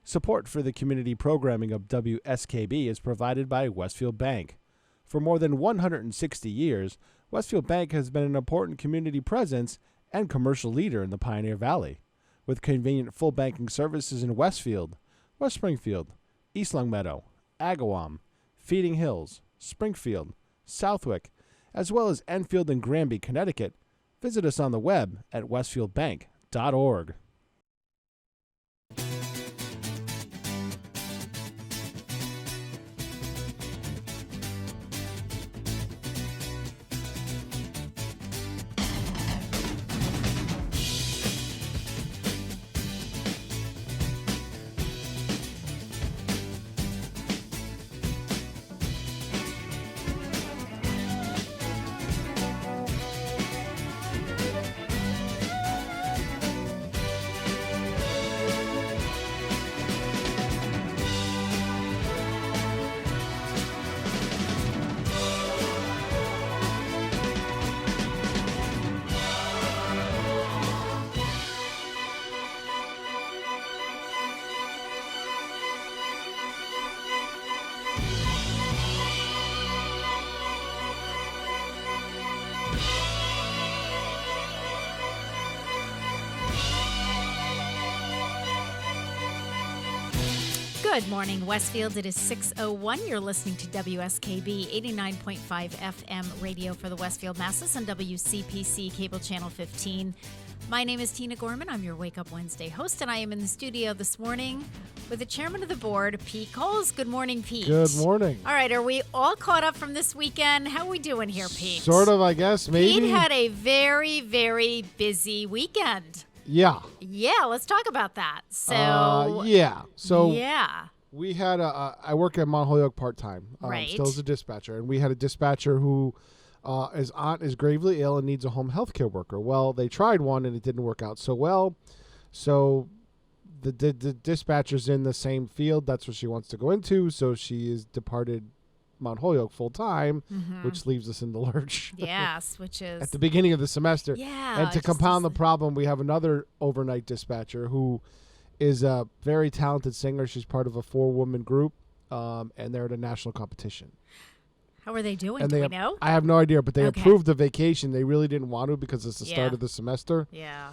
Support for the community programming of WSKB is provided by Westfield Bank. For more than 160 years, Westfield Bank has been an important community presence and commercial leader in the Pioneer Valley, with convenient full banking services in Westfield, West Springfield, East Longmeadow, Agawam, Feeding Hills, Springfield, Southwick, as well as Enfield and Granby, Connecticut. Visit us on the web at westfieldbank.org. Good morning, Westfield. It is 6:01. You're listening to WSKB 89.5 FM radio for the Westfield Masses on WCPC Cable Channel 15. My name is Tina Gorman. I'm your Wake Up Wednesday host, and I am in the studio this morning with the chairman of the board, Pete Coles. Good morning, Pete. Good morning. All right, are we all caught up from this weekend? How are we doing here, Pete? Sort of, I guess, maybe. Pete had a very, very busy weekend. Yeah. Yeah, let's talk about that. So we had I work at Mount Holyoke part-time, right. Still as a dispatcher, and we had a dispatcher who his aunt is gravely ill and needs a home health care worker. Well, they tried one and it didn't work out so well, so the dispatcher's in the same field. That's what she wants to go into, so she is departed Mount Holyoke full-time, which leaves us in the lurch. Yes, which is... at the beginning of the semester. Yeah. And to compound the problem, we have another overnight dispatcher who is a very talented singer. She's part of a 4-woman group, and they're at a national competition. How are they doing? And Do we know? I have no idea, but they Okay. approved the vacation. They really didn't want to because it's the start Yeah. of the semester. Yeah.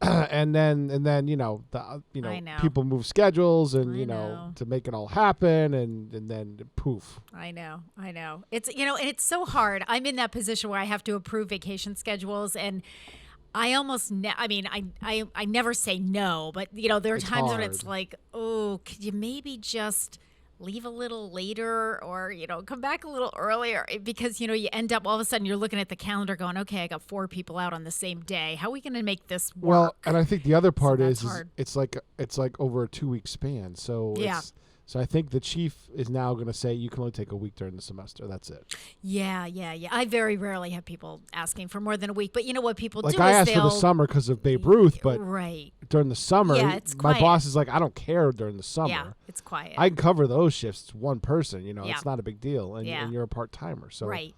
and then I know. People move schedules and I know. to make it all happen, and then poof. I know. It's and it's so hard. I'm in that position where I have to approve vacation schedules, and I almost I never say no, but there are It's times when hard. it's like, oh, could you maybe just leave a little later, or come back a little earlier, because you end up all of a sudden you're looking at the calendar going, okay, I got 4 people out on the same day. How are we going to make this work? Well, and I think the other part that's is hard. it's like over a 2-week span. So Yeah. So I think the chief is now going to say you can only take a week during the semester. That's it. Yeah. I very rarely have people asking for more than a week, but you know what people Like do I is asked for the summer because of Babe Ruth, but right. during the summer, Yeah, it's my quiet. boss is like, I don't care during the summer. Yeah, it's quiet. I can cover those shifts. It's one person, Yeah. it's not a big deal, and, Yeah. and you're a part timer. So Right.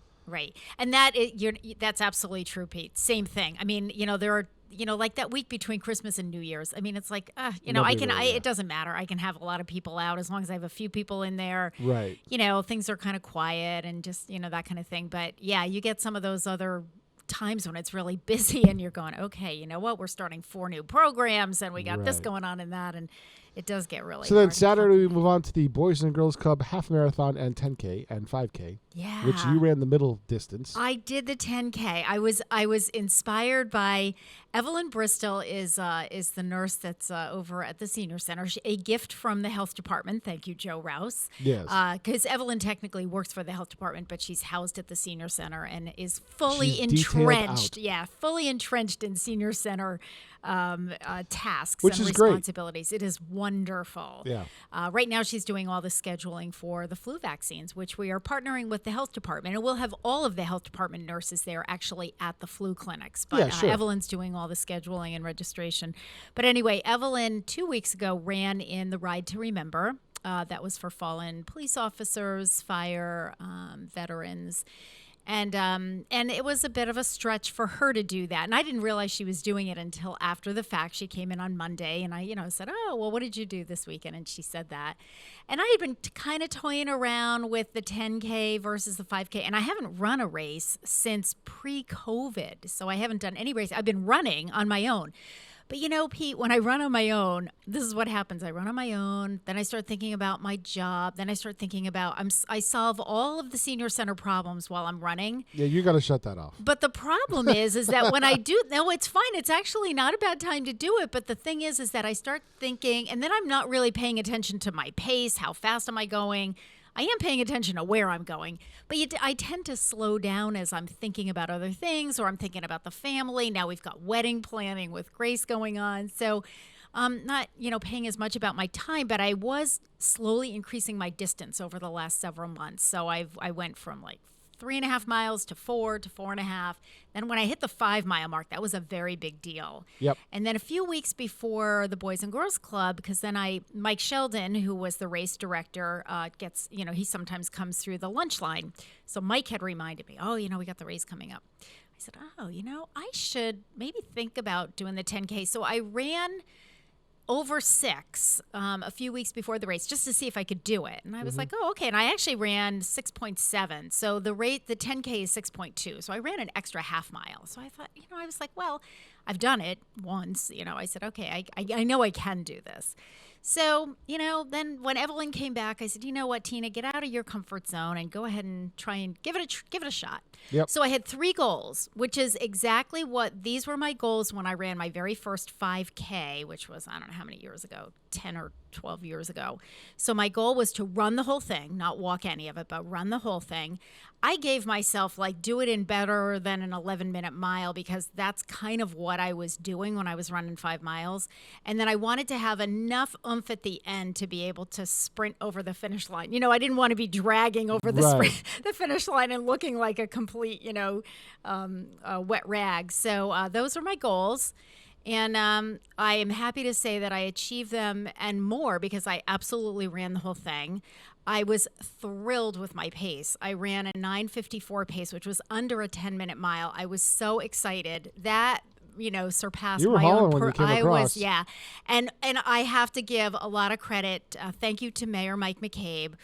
And that's absolutely true, Pete. Same thing. I mean, there are, like that week between Christmas and New Year's. I mean, it's like, it doesn't matter. I can have a lot of people out as long as I have a few people in there. Right. Things are kind of quiet and just, that kind of thing. But yeah, you get some of those other times when it's really busy and you're going, okay, you know what? We're starting 4 new programs and we got this Right. going on and that. And it does get really So then hard. Saturday we move on to the Boys and Girls Club half marathon and 10K and 5K, Yeah. which you ran the middle distance. I did the 10K. I was inspired by Evelyn Bristol is the nurse that's over at the senior center. A gift from the health department. Thank you, Joe Rouse. Yes. Because Evelyn technically works for the health department, but she's housed at the senior center and is fully She's detailed entrenched. out. Yeah, fully entrenched in senior center tasks Which and is great. responsibilities. It is wonderful. Yeah. Right now, she's doing all the scheduling for the flu vaccines, which we are partnering with the health department. And we'll have all of the health department nurses there actually at the flu clinics. But Yeah, sure. Evelyn's doing all the scheduling and registration. But anyway, Evelyn 2 weeks ago ran in the Ride to Remember. That was for fallen police officers, fire, veterans. And it was a bit of a stretch for her to do that. And I didn't realize she was doing it until after the fact. She came in on Monday and I said, oh, well, what did you do this weekend? And she said that. And I had been kind of toying around with the 10K versus the 5K. And I haven't run a race since pre-COVID. So I haven't done any race. I've been running on my own. But Pete, when I run on my own, this is what happens. I run on my own. Then I start thinking about my job. Then I start thinking about I solve all of the senior center problems while I'm running. Yeah, you got to shut that off. But the problem is that when I do, no, it's fine. It's actually not a bad time to do it. But the thing is that I start thinking, and then I'm not really paying attention to my pace. How fast am I going? I am paying attention to where I'm going, but I tend to slow down as I'm thinking about other things, or I'm thinking about the family. Now we've got wedding planning with Grace going on. So I'm not, paying as much about my time, but I was slowly increasing my distance over the last several months. So I went from like 3.5 miles to 4 to 4.5. Then when I hit the 5-mile mark, that was a very big deal. Yep. And then a few weeks before the Boys and Girls Club, because then Mike Sheldon, who was the race director, he sometimes comes through the lunch line. So Mike had reminded me, we got the race coming up. I said, I should maybe think about doing the 10K. So I ran over 6 a few weeks before the race just to see if I could do it. And I was like, oh, okay. And I actually ran 6.7. So the 10K is 6.2. So I ran an extra half mile. So I thought, I was like, well, I've done it once. I said, okay, I know I can do this. So, then when Evelyn came back, I said, you know what, Tina, get out of your comfort zone and go ahead and try and give it a shot. Yep. So I had 3 goals, which is exactly these were my goals when I ran my very first 5K, which was, I don't know how many years ago, 10 or 12 years ago. So my goal was to run the whole thing, not walk any of it, but run the whole thing. I gave myself do it in better than an 11-minute mile, because that's kind of what I was doing when I was running 5 miles. And then I wanted to have enough oomph at the end to be able to sprint over the finish line. I didn't want to be dragging over the finish line and looking like a complete, wet rag. So those are my goals. And I am happy to say that I achieved them and more, because I absolutely ran the whole thing. I was thrilled with my pace. I ran a 9:54 pace, which was under a 10-minute mile. I was so excited. That surpassed my own. When you came across. Yeah, and I have to give a lot of credit. Thank you to Mayor Mike McCabe,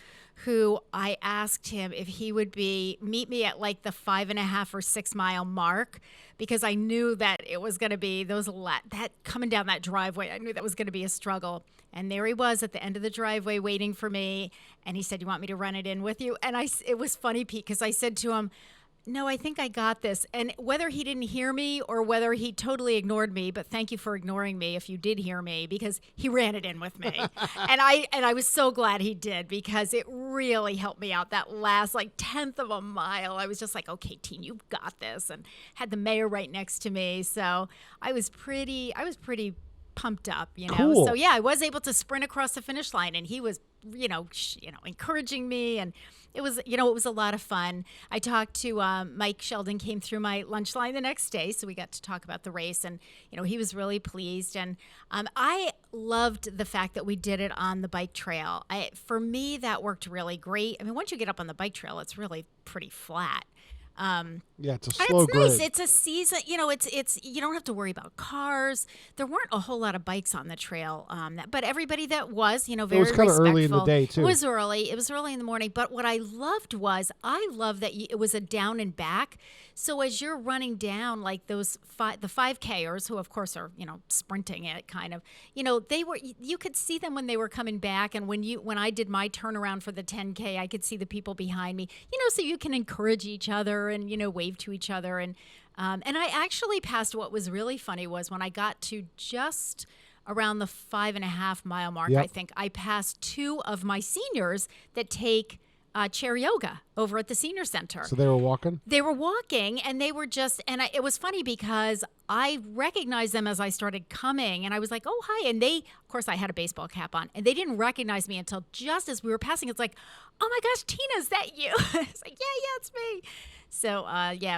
who I asked him if he would meet me at the 5.5 or 6 mile mark, because I knew that it was going to be that coming down that driveway. I knew that was going to be a struggle. And there he was at the end of the driveway waiting for me. And he said, "You want me to run it in with you?" And it was funny, Pete, because I said to him, "No, I think I got this." And whether he didn't hear me or whether he totally ignored me, but thank you for ignoring me if you did hear me, because he ran it in with me. and I was so glad he did, because it really helped me out that last 1/10 of a mile. I was just like, okay, Teen, you've got this, and had the mayor right next to me. So I was pretty pumped up, Cool. So yeah, I was able to sprint across the finish line, and he was, encouraging me, and it was, it was a lot of fun. I talked to Mike Sheldon, came through my lunch line the next day, so we got to talk about the race, and he was really pleased, and I loved the fact that we did it on the bike trail. For me, that worked really great. I mean, once you get up on the bike trail, it's really pretty flat. Yeah, it's a slow grade. Nice. It's a season. It's you don't have to worry about cars. There weren't a whole lot of bikes on the trail, but everybody that was, very respectful. It was kind of early in the day too. It was early. It was early in the morning. But what I loved that it was a down and back. So as you're running down, the 5Kers, who of course are sprinting it, kind of, you could see them when they were coming back, and when I did my turnaround for the 10K, I could see the people behind me. So you can encourage each other and wave to each other, and I actually passed. What was really funny was when I got to just around the 5.5 mile mark. Yep. I think I passed 2 of my seniors that take chair yoga over at the senior center. So they were walking? They were walking, and they were just, it was funny because I recognized them as I started coming, and I was like, oh, hi. And they, of course, I had a baseball cap on, and they didn't recognize me until just as we were passing. It's like, oh my gosh, Tina, is that you? It's like, yeah, it's me. So,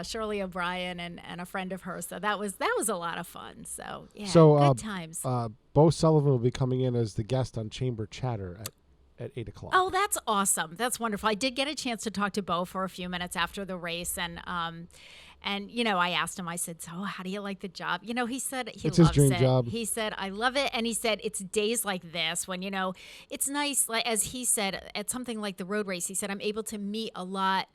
Shirley O'Brien and a friend of hers. So that was a lot of fun. So, yeah, good times. Bo Sullivan will be coming in as the guest on Chamber Chatter at 8:00. Oh, that's awesome. That's wonderful. I did get a chance to talk to Bo for a few minutes after the race, and I asked him. I said, "So, how do you like the job?" He said he It's loves his dream it. job. He said, "I love it," and he said it's days like this when it's nice. Like as he said, at something like the road race, he said, "I'm able to meet a lot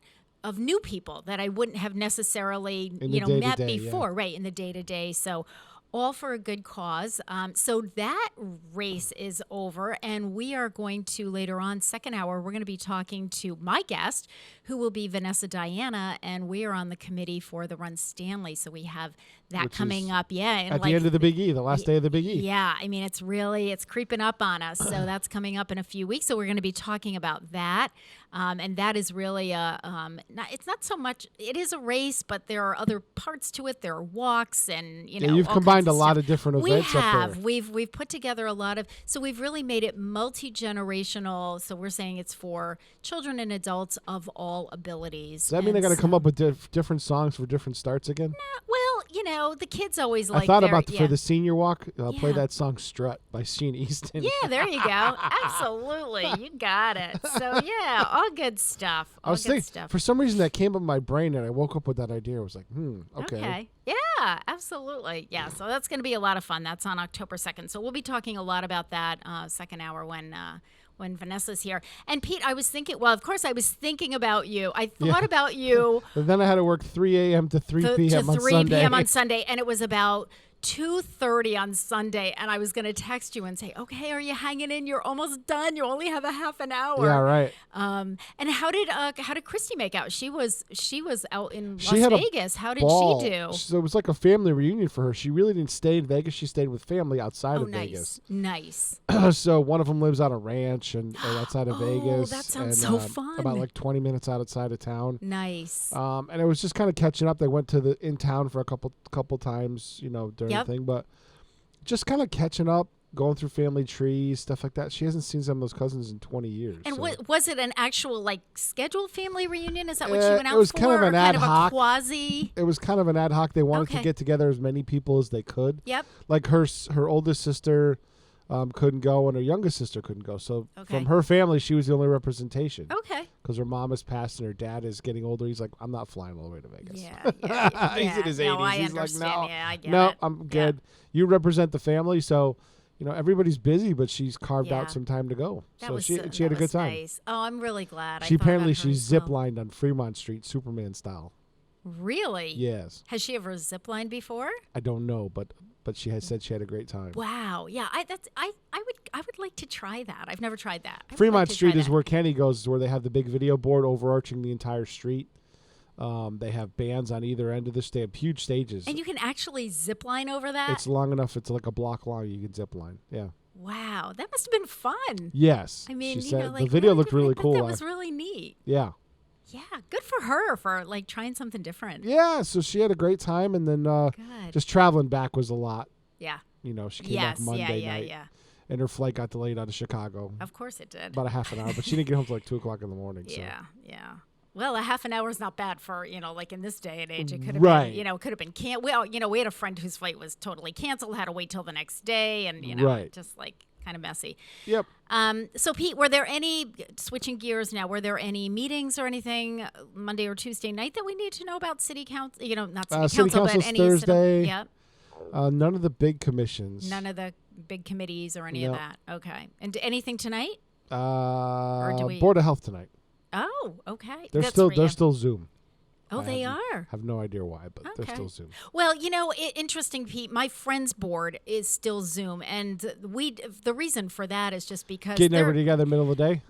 of new people that I wouldn't have necessarily met before, right? In the day to day." So. All for a good cause. So that race is over, and we are going to later on, second hour, we're going to be talking to my guest, who will be Vanessa Diana, and we are on the committee for the Run Stanley. So we have that coming up. Yeah, and at the end of the Big E, the last day of the Big E. Yeah, I mean it's creeping up on us. So that's coming up in a few weeks. So we're going to be talking about that, and that is really it's not so much. It is a race, but there are other parts to it. There are walks, and you've combined a lot of different events up there. We've put together a lot of. So we've really made it multi-generational. So we're saying it's for children and adults of all abilities. Does that mean I got to come up with different songs for different starts again? Well, the kids always like. I thought about for the senior walk, play that song "Strut" by Sheena Easton. Yeah, there you go. Absolutely, you got it. So yeah, all good stuff. I was thinking, for some reason that came up in my brain, and I woke up with that idea. I was like, okay. Yeah, absolutely. Yeah, so that's going to be a lot of fun. That's on October 2nd. So we'll be talking a lot about that second hour when Vanessa's here. And Pete, I was thinking about you. I thought about you. But then I had to work 3 a.m. to 3 p.m. on Sunday. 3 p.m. on Sunday, and it was about 2:30 on Sunday, and I was going to text you and say, "Okay, are you hanging in? You're almost done. You only have a half an hour." Yeah, right. And how did Christy make out? She was out in She Las had a Vegas. How did ball. she do? So it was like a family reunion for her. She really didn't stay in Vegas. She stayed with family outside of Vegas. Vegas. Nice. So one of them lives on a ranch and outside of Vegas. That sounds so fun. About like 20 minutes outside of town. Nice. And it was just kind of catching up. They went to in town for a couple times, during the thing, but just kind of catching up, going through family trees, stuff like that. She hasn't seen some of those cousins in 20 years. And so. Was it an actual scheduled family reunion? Is that what you went out for? It was kind of an ad hoc. A quasi? It was kind of an ad hoc. They wanted to get together as many people as they could. Yep. Like her oldest sister couldn't go, and her youngest sister couldn't go. So from her family, she was the only representation. Okay. Because her mom has passed and her dad is getting older. He's like, I'm not flying all the way to Vegas. Yeah. He's in his 80s. No, I He's understand. like, no, I get no, it. I'm good. Yeah. You represent the family, so everybody's busy, but she's carved out some time to go. She had a good time. Nice. Oh, I'm really glad. She zip-lined on Fremont Street, Superman style. Really? Yes. Has she ever zip-lined before? I don't know, but she has said she had a great time. Wow. Yeah. I would like to try that. I've never tried that. Fremont Street is where Kenny goes, where they have the big video board overarching the entire street. They have bands on either end of the stage, huge stages. And you can actually zip line over that? It's long enough. It's like a block long. You can zip line. Yeah. Wow. That must have been fun. Yes. I mean, she said the video looked really cool. That was really neat. Yeah. Yeah. Good for her for trying something different. Yeah. So she had a great time. And then just traveling back was a lot. Yeah. She came back Monday night. Yeah. And her flight got delayed out of Chicago. Of course it did. About a half an hour. But she didn't get home till 2 o'clock in the morning. Yeah. Yeah. Well, a half an hour is not bad for, in this day and age. It could have been, could have been we had a friend whose flight was totally canceled, had to wait till the next day, and, just kind of messy. Yep. So, Pete, were there switching gears now, were there any meetings or anything Monday or Tuesday night that we need to know about city council? Not city council, but any Thursday. None of the big commissions. None of the big committees or any of that. Okay. And anything tonight? Board of Health tonight. Oh, okay. They're still Zoom. Oh, they are. Have no idea why, but they're still Zoom. Well, interesting, Pete. My friend's board is still Zoom, and the reason for that is just because getting everybody together in the middle of the day.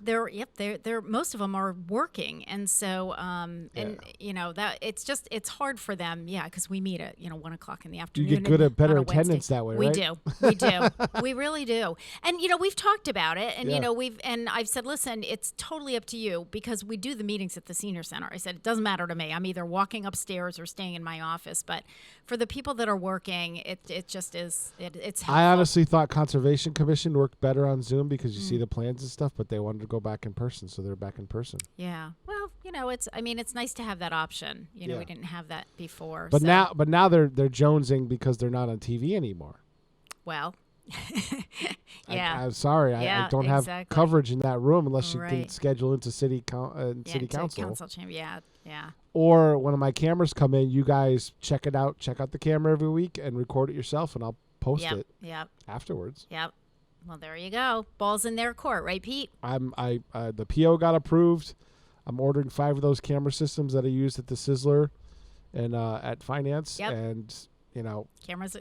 They're most of them are working, and so that it's hard for them, because we meet at 1 o'clock in the afternoon. You get better attendance that way, right? We do, we really do, and we've talked about it, and I've said, listen, it's totally up to you because we do the meetings at the senior center. I said it doesn't matter to me. I'm either walking upstairs or staying in my office, but for the people that are working, it just is. It's helpful. I honestly thought Conservation Commission worked better on Zoom because you see the plans and stuff, but they wanted to go back in person, so they're back in person. Yeah. Well, it's nice to have that option. We didn't have that before. But now they're jonesing because they're not on TV anymore. Well, Yeah. I'm sorry. Yeah, I don't have exactly. coverage in that room unless you can Right. schedule into city Yeah, city to council. council chamber. Yeah, yeah. Or when my cameras come in, you guys check it out. Check out the camera every week and record it yourself, and I'll post it Yep. afterwards. Yep. Well, there you go. Ball's in their court, right, Pete? The PO got approved. I'm ordering 5 of those camera systems that I used at the Sizzler and at Finance. Yep. And Cameras,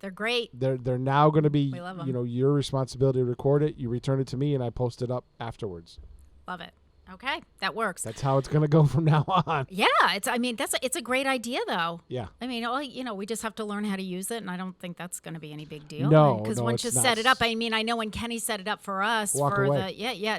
they're great. they're now going to be We love 'em. your responsibility to record it. You return it to me, and I post it up afterwards. Love it. Okay, that works. That's how it's going to go from now on. Yeah, it's a great idea though. Yeah. I mean, we just have to learn how to use it, and I don't think that's going to be any big deal. No, because no, once you it's set not. it up, I mean, I know when Kenny set it up for us Walk for away.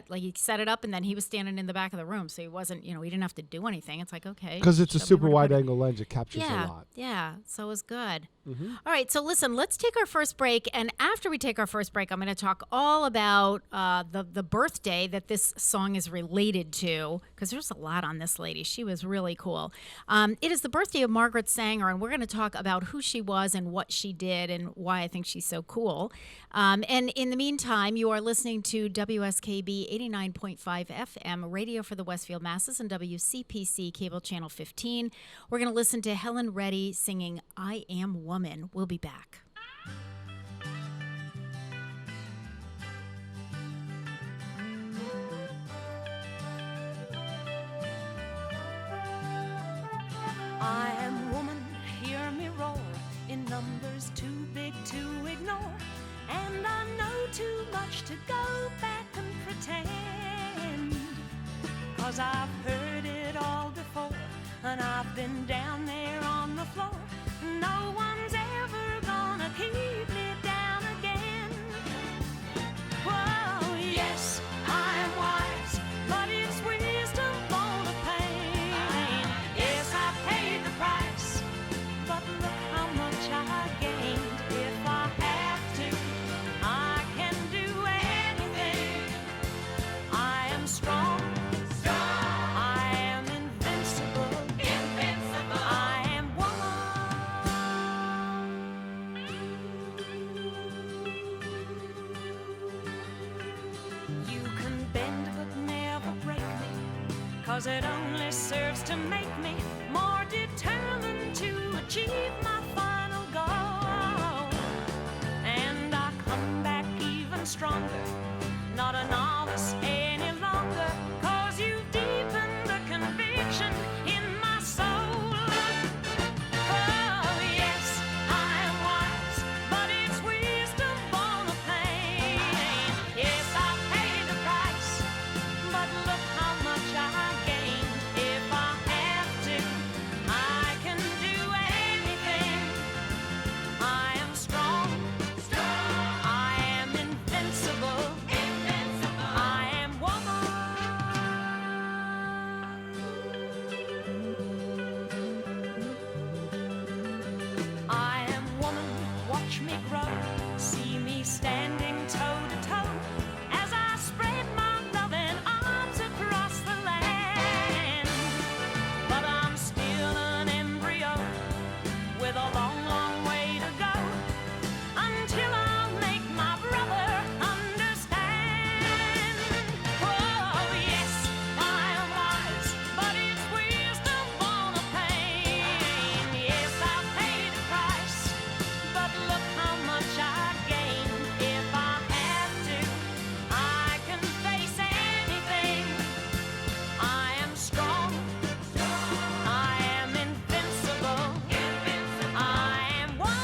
like he set it up, and then he was standing in the back of the room, so he wasn't, he didn't have to do anything. It's like, okay, Because it's a show me super where to wide put it. angle lens. It captures a lot. Yeah, so it was good. Mm-hmm. All right, so listen, let's take our first break, and after we take our first break, I'm going to talk all about the birthday that this song is related to, because there's a lot on this lady. She was really cool. It is the birthday of Margaret Sanger, and we're going to talk about who she was and what she did and why I think she's so cool. And in the meantime, you are listening to WSKB 89.5 FM, radio for the Westfield Masses, and WCPC cable channel 15. We're going to listen to Helen Reddy singing I Am Woman. We'll be back. I am woman, hear me roar, in numbers too big to ignore, and I know too much to go back and pretend, 'cause I've heard it all before, and I've been down there on the floor. No one's ever gonna keep me down again. Whoa, yes, I am wise, but it's wisdom born of pain. Yes, I paid the price, but look how much I gained. If I have to, I can do anything. I am strong. I am invincible. I am woman. You can bend but never break me, 'cause it only serves to make me more determined to achieve my final goal. And I come back even stronger, not a novice any longer, 'cause you've deepened the conviction in my soul. Oh yes, I am wise, but it's wisdom born of pain. Yes, I paid the price, but look how much I gained. If I have to, I can do anything. I am strong. I am invincible. I am woman. I am woman, watch me grow. See me standing toe to toe as I spread my loving arms across the land. But I'm still an embryo with a long, long way to go until I'll make my brother understand. Oh yes, I am wise, but it's wisdom born of pain. Yes, I paid the price, but look how much I gained. If I have to, I can face anything. I am strong. I am invincible. I am woman.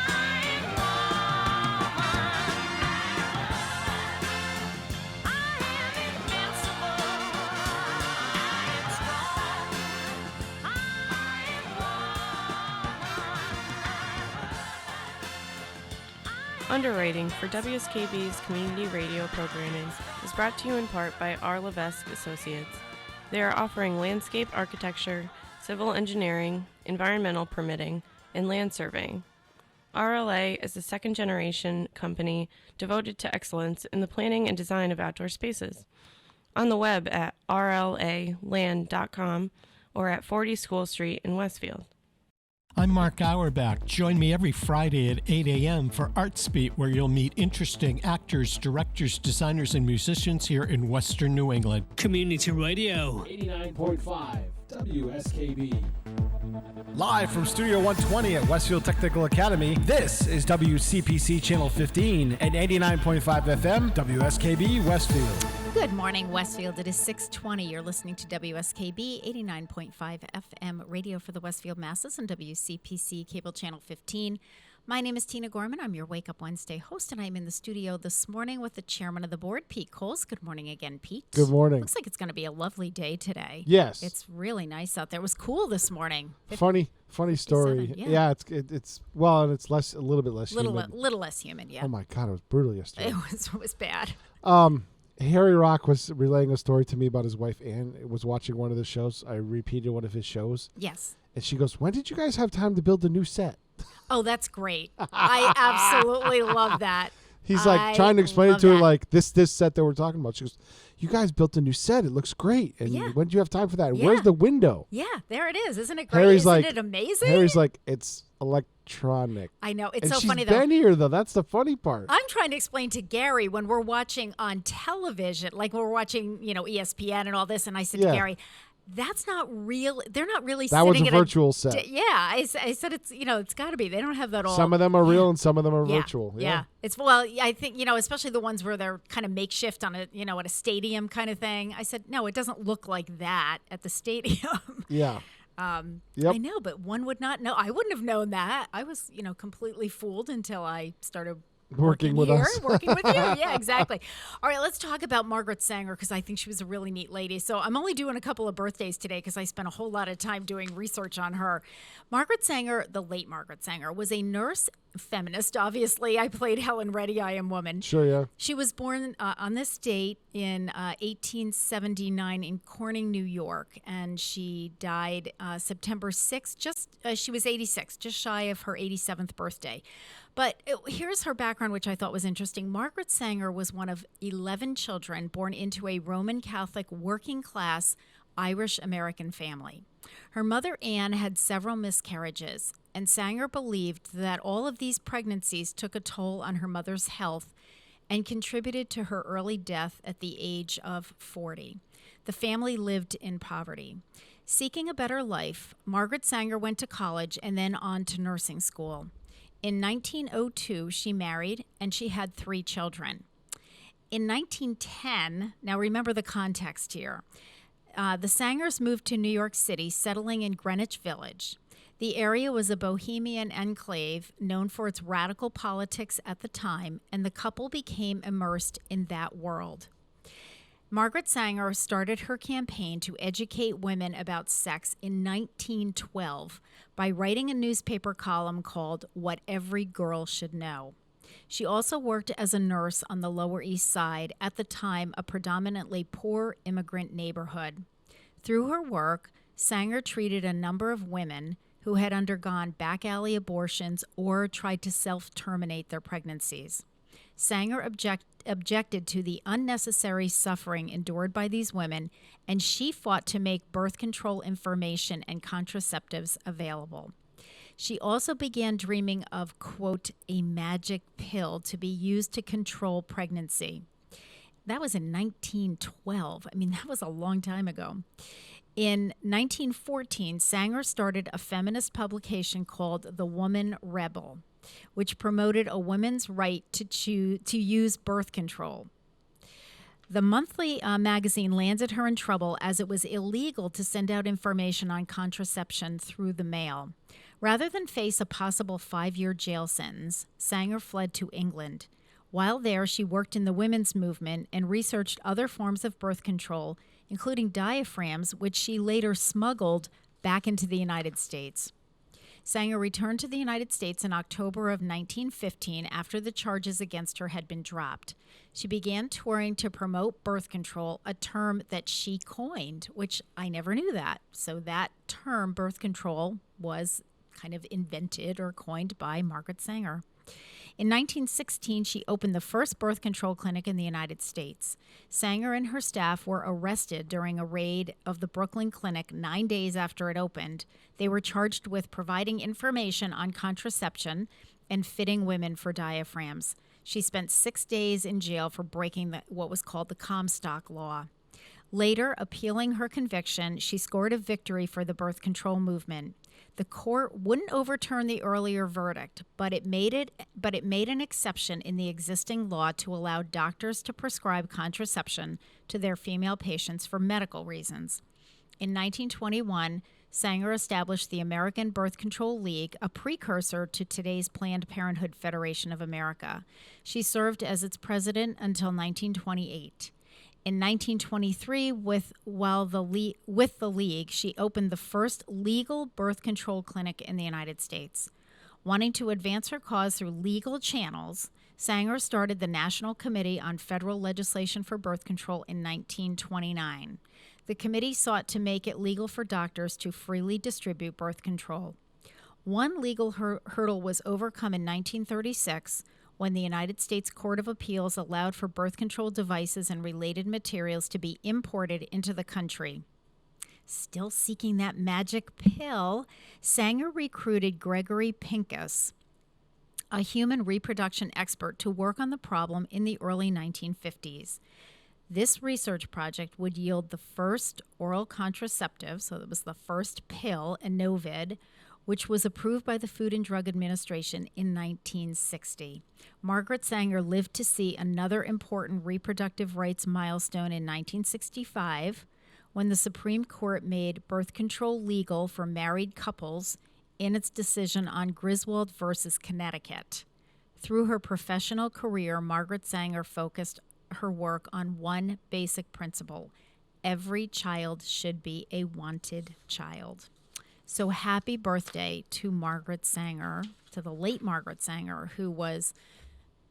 I am woman. I am invincible. I am strong. I am woman. Underwriting for WSKB's community radio programming is brought to you in part by R. Levesque Associates. They are offering landscape architecture, civil engineering, environmental permitting, and land surveying. RLA is a second-generation company devoted to excellence in the planning and design of outdoor spaces. On the web at rlaland.com or at 40 School Street in Westfield. I'm Mark Auerbach. Join me every Friday at 8 a.m. for Arts Beat, where you'll meet interesting actors, directors, designers, and musicians here in Western New England. Community Radio. 89.5 WSKB. Live from Studio 120 at Westfield Technical Academy, this is WCPC Channel 15 and 89.5 FM WSKB Westfield. Good morning, Westfield. It is 6:20. You're listening to WSKB 89.5 FM radio for the Westfield Masses on WCPC Cable Channel 15. My name is Tina Gorman. I'm your Wake Up Wednesday host, and I'm in the studio this morning with the chairman of the board, Pete Coles. Good morning again, Pete. Good morning. Looks like it's going to be a lovely day today. Yes. It's really nice out there. It was cool this morning. Funny story. Yeah. It's well, and it's a little bit less humid. Little less humid, yeah. Oh my God, it was brutal yesterday. It was bad. Harry Rock was relaying a story to me about his wife Ann. Was watching one of the shows. I repeated one of his shows. Yes. And she goes, "When did you guys have time to build a new set?" Oh, that's great. I absolutely love that. He's like trying to explain it to her, like this set that we're talking about. She goes, "You guys built a new set. It looks great. And when do you have time for that? And where's the window?" Yeah, there it is. Isn't it great? Isn't it amazing? Harry's like, "It's electronic." I know. It's and so she's funny, though. been here, though. That's the funny part. I'm trying to explain to Gary when we're watching on television, like when we're watching, ESPN and all this, and I said to Gary, that's not real. They're not really that sitting was a virtual set. Yeah, I said it's got to be. They don't have that all. Some of them are real and some of them are virtual. Yeah. I think, especially the ones where they're kind of makeshift on at a stadium kind of thing. I said, no, it doesn't look like that at the stadium. Yeah. I know, but one would not know. I wouldn't have known that. I was, completely fooled until I started working with here, us. working with you. Yeah, exactly. All right, let's talk about Margaret Sanger because I think she was a really neat lady. So I'm only doing a couple of birthdays today because I spent a whole lot of time doing research on her. Margaret Sanger, the late Margaret Sanger, was a nurse, feminist. Obviously, I played Helen Reddy, I Am Woman. Sure, yeah. She was born on this date in 1879 in Corning, New York, and she died September 6th. She was 86, just shy of her 87th birthday. But here's her background, which I thought was interesting. Margaret Sanger was one of 11 children born into a Roman Catholic working-class Irish-American family. Her mother, Anne, had several miscarriages, and Sanger believed that all of these pregnancies took a toll on her mother's health and contributed to her early death at the age of 40. The family lived in poverty. Seeking a better life, Margaret Sanger went to college and then on to nursing school. In 1902, she married, and she had 3 children. In 1910, now remember the context here, the Sangers moved to New York City, settling in Greenwich Village. The area was a bohemian enclave known for its radical politics at the time, and the couple became immersed in that world. Margaret Sanger started her campaign to educate women about sex in 1912 by writing a newspaper column called What Every Girl Should Know. She also worked as a nurse on the Lower East Side, at the time a predominantly poor immigrant neighborhood. Through her work, Sanger treated a number of women who had undergone back alley abortions or tried to self-terminate their pregnancies. Sanger objected to the unnecessary suffering endured by these women, and she fought to make birth control information and contraceptives available. She also began dreaming of, quote, a magic pill to be used to control pregnancy. That was in 1912. I mean, that was a long time ago. In 1914, Sanger started a feminist publication called The Woman Rebel, which promoted a woman's right to use birth control. The monthly magazine landed her in trouble as it was illegal to send out information on contraception through the mail. Rather than face a possible 5-year jail sentence, Sanger fled to England. While there, she worked in the women's movement and researched other forms of birth control, including diaphragms, which she later smuggled back into the United States. Sanger returned to the United States in October of 1915 after the charges against her had been dropped. She began touring to promote birth control, a term that she coined, which I never knew that. So that term, birth control, was kind of invented or coined by Margaret Sanger. In 1916, she opened the first birth control clinic in the United States. Sanger and her staff were arrested during a raid of the Brooklyn clinic 9 days after it opened. They were charged with providing information on contraception and fitting women for diaphragms. She spent 6 days in jail for breaking what was called the Comstock Law. Later, appealing her conviction, she scored a victory for the birth control movement. The court wouldn't overturn the earlier verdict, but it made an exception in the existing law to allow doctors to prescribe contraception to their female patients for medical reasons. In 1921, Sanger established the American Birth Control League, a precursor to today's Planned Parenthood Federation of America. She served as its president until 1928. In 1923, with the League, she opened the first legal birth control clinic in the United States. Wanting to advance her cause through legal channels, Sanger started the National Committee on Federal Legislation for Birth Control in 1929. The committee sought to make it legal for doctors to freely distribute birth control. One legal hurdle was overcome in 1936 when the United States Court of Appeals allowed for birth control devices and related materials to be imported into the country. Still seeking that magic pill, Sanger recruited Gregory Pincus, a human reproduction expert, to work on the problem in the early 1950s. This research project would yield the first oral contraceptive, so it was the first pill, Enovid, which was approved by the Food and Drug Administration in 1960. Margaret Sanger lived to see another important reproductive rights milestone in 1965 when the Supreme Court made birth control legal for married couples in its decision on Griswold versus Connecticut. Through her professional career, Margaret Sanger focused her work on one basic principle: every child should be a wanted child. So happy birthday to Margaret Sanger, to the late Margaret Sanger, who was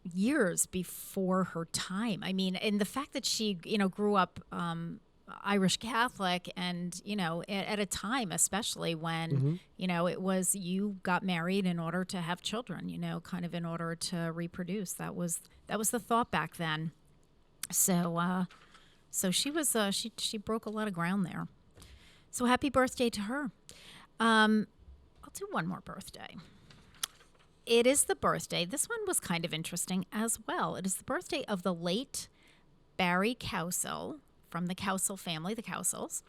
years before her time. I mean, and the fact that she, grew up Irish Catholic and, at a time especially when, it was you got married in order to have children, kind of in order to reproduce. That was the thought back then. So she was she broke a lot of ground there. So happy birthday to her. I'll do one more birthday. It is the birthday. This one was kind of interesting as well. It is the birthday of the late Barry Cowsill from the Cowsill family, the Cowsills,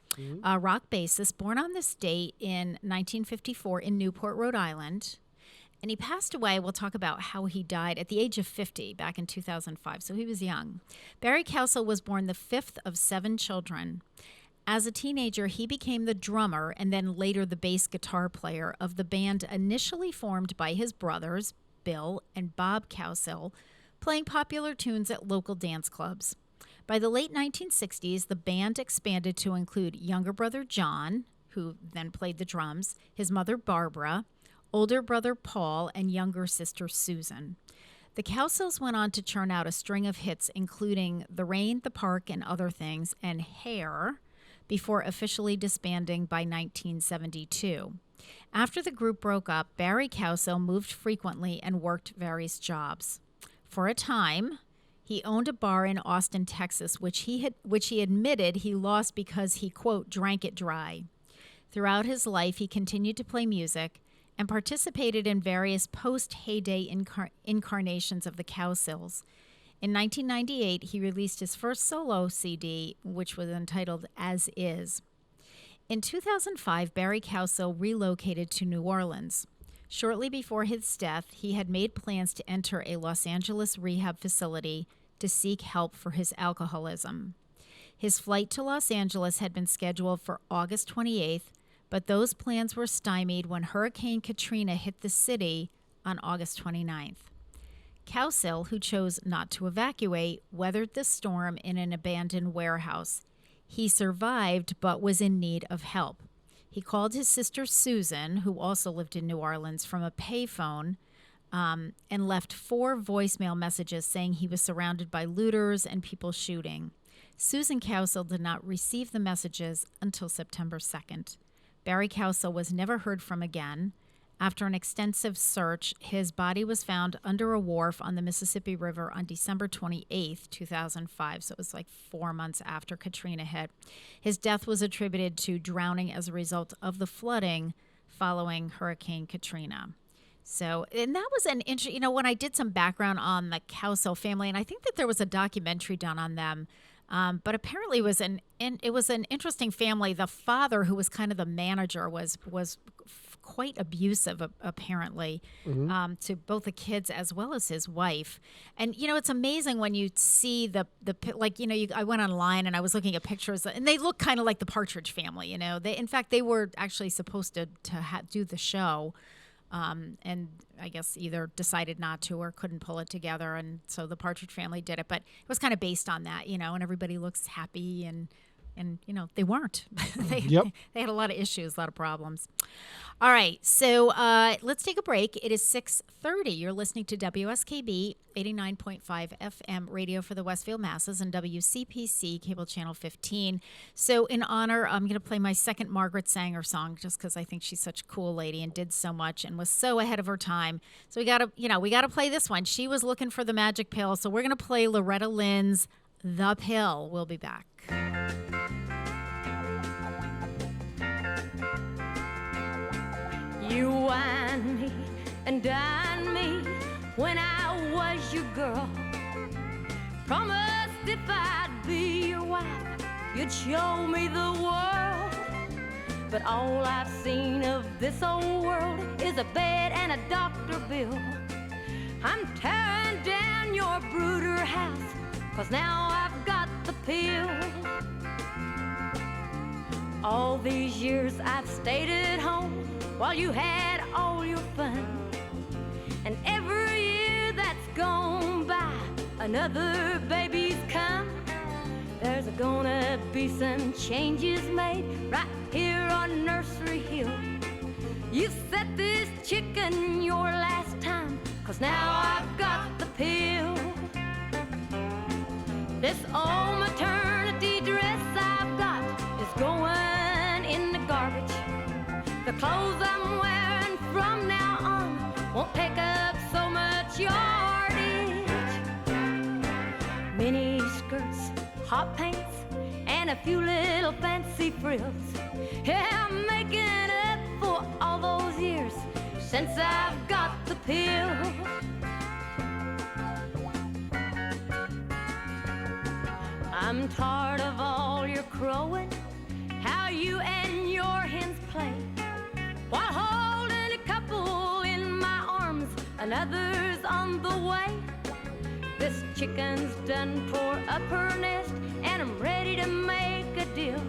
rock bassist, born on this date in 1954 in Newport, Rhode Island. And he passed away. We'll talk about how he died at the age of 50 back in 2005. So he was young. Barry Cowsill was born the fifth of 7 children. As a teenager, he became the drummer and then later the bass guitar player of the band initially formed by his brothers, Bill and Bob Cowsill, playing popular tunes at local dance clubs. By the late 1960s, the band expanded to include younger brother John, who then played the drums, his mother Barbara, older brother Paul, and younger sister Susan. The Cowsills went on to churn out a string of hits including The Rain, The Park, and Other Things, and Hair, before officially disbanding by 1972. After the group broke up, Barry Cowsill moved frequently and worked various jobs. For a time, he owned a bar in Austin, Texas, which he admitted he lost because he, quote, drank it dry. Throughout his life, he continued to play music and participated in various post-heyday incarnations of the Cowsills. In 1998, he released his first solo CD, which was entitled As Is. In 2005, Barry Cowsill relocated to New Orleans. Shortly before his death, he had made plans to enter a Los Angeles rehab facility to seek help for his alcoholism. His flight to Los Angeles had been scheduled for August 28th, but those plans were stymied when Hurricane Katrina hit the city on August 29th. Cowsill, who chose not to evacuate, weathered the storm in an abandoned warehouse. He survived but was in need of help. He called his sister Susan, who also lived in New Orleans, from a payphone and left 4 voicemail messages saying he was surrounded by looters and people shooting. Susan Cowsill did not receive the messages until September 2nd. Barry Cowsill was never heard from again. After an extensive search, his body was found under a wharf on the Mississippi River on December 28th, 2005. So it was like 4 months after Katrina hit. His death was attributed to drowning as a result of the flooding following Hurricane Katrina. So, and that was an interesting, when I did some background on the Cowsill family, and I think that there was a documentary done on them, but apparently it was an interesting family. The father, who was kind of the manager, was quite abusive, apparently, to both the kids as well as his wife. And, it's amazing when you see I went online and I was looking at pictures, and they look kind of like the Partridge Family, in fact, they were actually supposed to do the show. And I guess either decided not to or couldn't pull it together. And so the Partridge Family did it. But it was kind of based on that, and everybody looks happy and they weren't. they had a lot of issues, a lot of problems. All right, so let's take a break. It is 6:30. You're listening to WSKB 89.5 FM radio for the Westfield Masses and WCPC cable channel 15. So in honor, I'm going to play my second Margaret Sanger song just because I think she's such a cool lady and did so much and was so ahead of her time. So we got to play this one. She was looking for the magic pill, so we're going to play Loretta Lynn's The Pill. We'll be back. You wine me and dine me when I was your girl. Promised if I'd be your wife, you'd show me the world. But all I've seen of this old world is a bed and a doctor bill. I'm tearing down your brooder house, 'cause now I've got the pill. All these years I've stayed at home while you had all your fun. And every year that's gone by, another baby's come. There's gonna be some changes made right here on Nursery Hill. You set this chicken your last time, 'cause now I've got the pill. This old maternity dress I've got is going in the garbage. The clothes I'm wearing from now on won't take up so much yardage. Mini skirts, hot pants, and a few little fancy frills. Yeah, I'm making up for all those years since I've got the pill. I'm tired of all your crowing, how you and your hens play, while holding a couple in my arms, another's on the way. This chicken's done tore up her nest, and I'm ready to make a deal.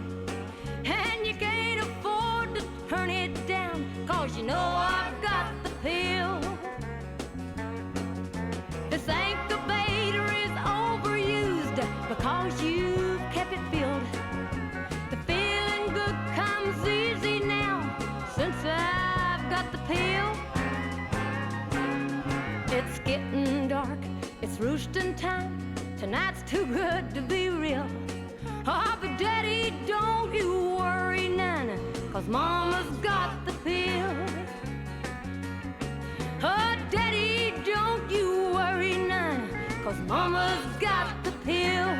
And you can't afford to turn it down, 'cause you know I've got the pill. This incubator is overused because you've kept it filled. The feeling good comes easy now since I've got the pill. It's getting dark, it's roosting time. Tonight's too good to be real. Oh, but Daddy, don't you worry none, 'cause Mama's got the pill. Oh, Daddy, don't you worry none, 'cause Mama's got the pill.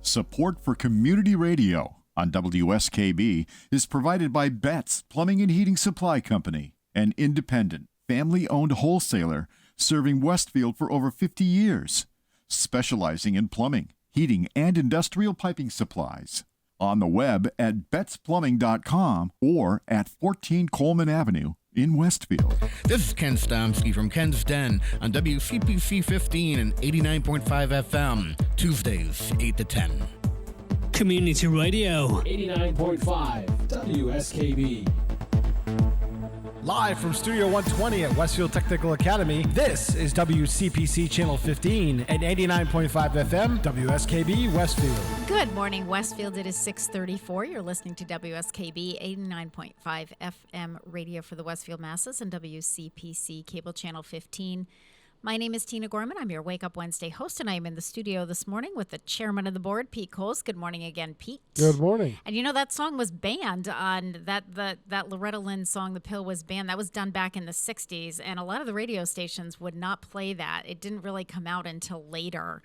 Support for community radio on WSKB is provided by Betts Plumbing and Heating Supply Company, an independent, family-owned wholesaler serving Westfield for over 50 years, specializing in plumbing, heating, and industrial piping supplies. On the web at bettsplumbing.com or at 14 Coleman Avenue in Westfield. This is Ken Stomsky from Ken's Den on WCPC 15 and 89.5 FM, Tuesdays 8 to 10. Community Radio 89.5 WSKB. Live from Studio 120 at Westfield Technical Academy, this is WCPC Channel 15 and 89.5 FM, WSKB Westfield. Good morning, Westfield. It is 6:34. You're listening to WSKB 89.5 FM radio for the Westfield Masses and WCPC cable channel 15. My name is Tina Gorman. I'm your Wake Up Wednesday host, and I am in the studio this morning with the chairman of the board, Pete Coles. Good morning again, Pete. Good morning. And you know that song was banned on that Loretta Lynn song, The Pill, was banned. That was done back in the 60s, and a lot of the radio stations would not play that. It didn't really come out until later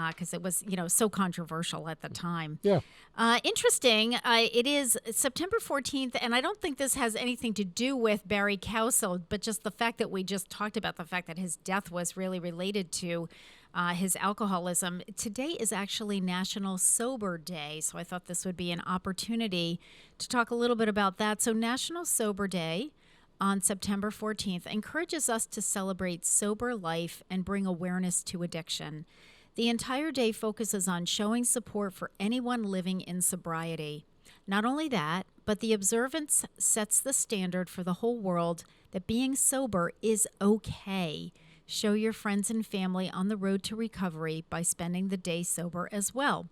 because it was, so controversial at the time. Yeah. Interesting. It is September 14th, and I don't think this has anything to do with Barry Cowsill, but just the fact that we just talked about the fact that his death was really related to his alcoholism. Today is actually National Sober Day, so I thought this would be an opportunity to talk a little bit about that. So National Sober Day on September 14th encourages us to celebrate sober life and bring awareness to addiction. The entire day focuses on showing support for anyone living in sobriety. Not only that, but the observance sets the standard for the whole world that being sober is okay. Show your friends and family on the road to recovery by spending the day sober as well.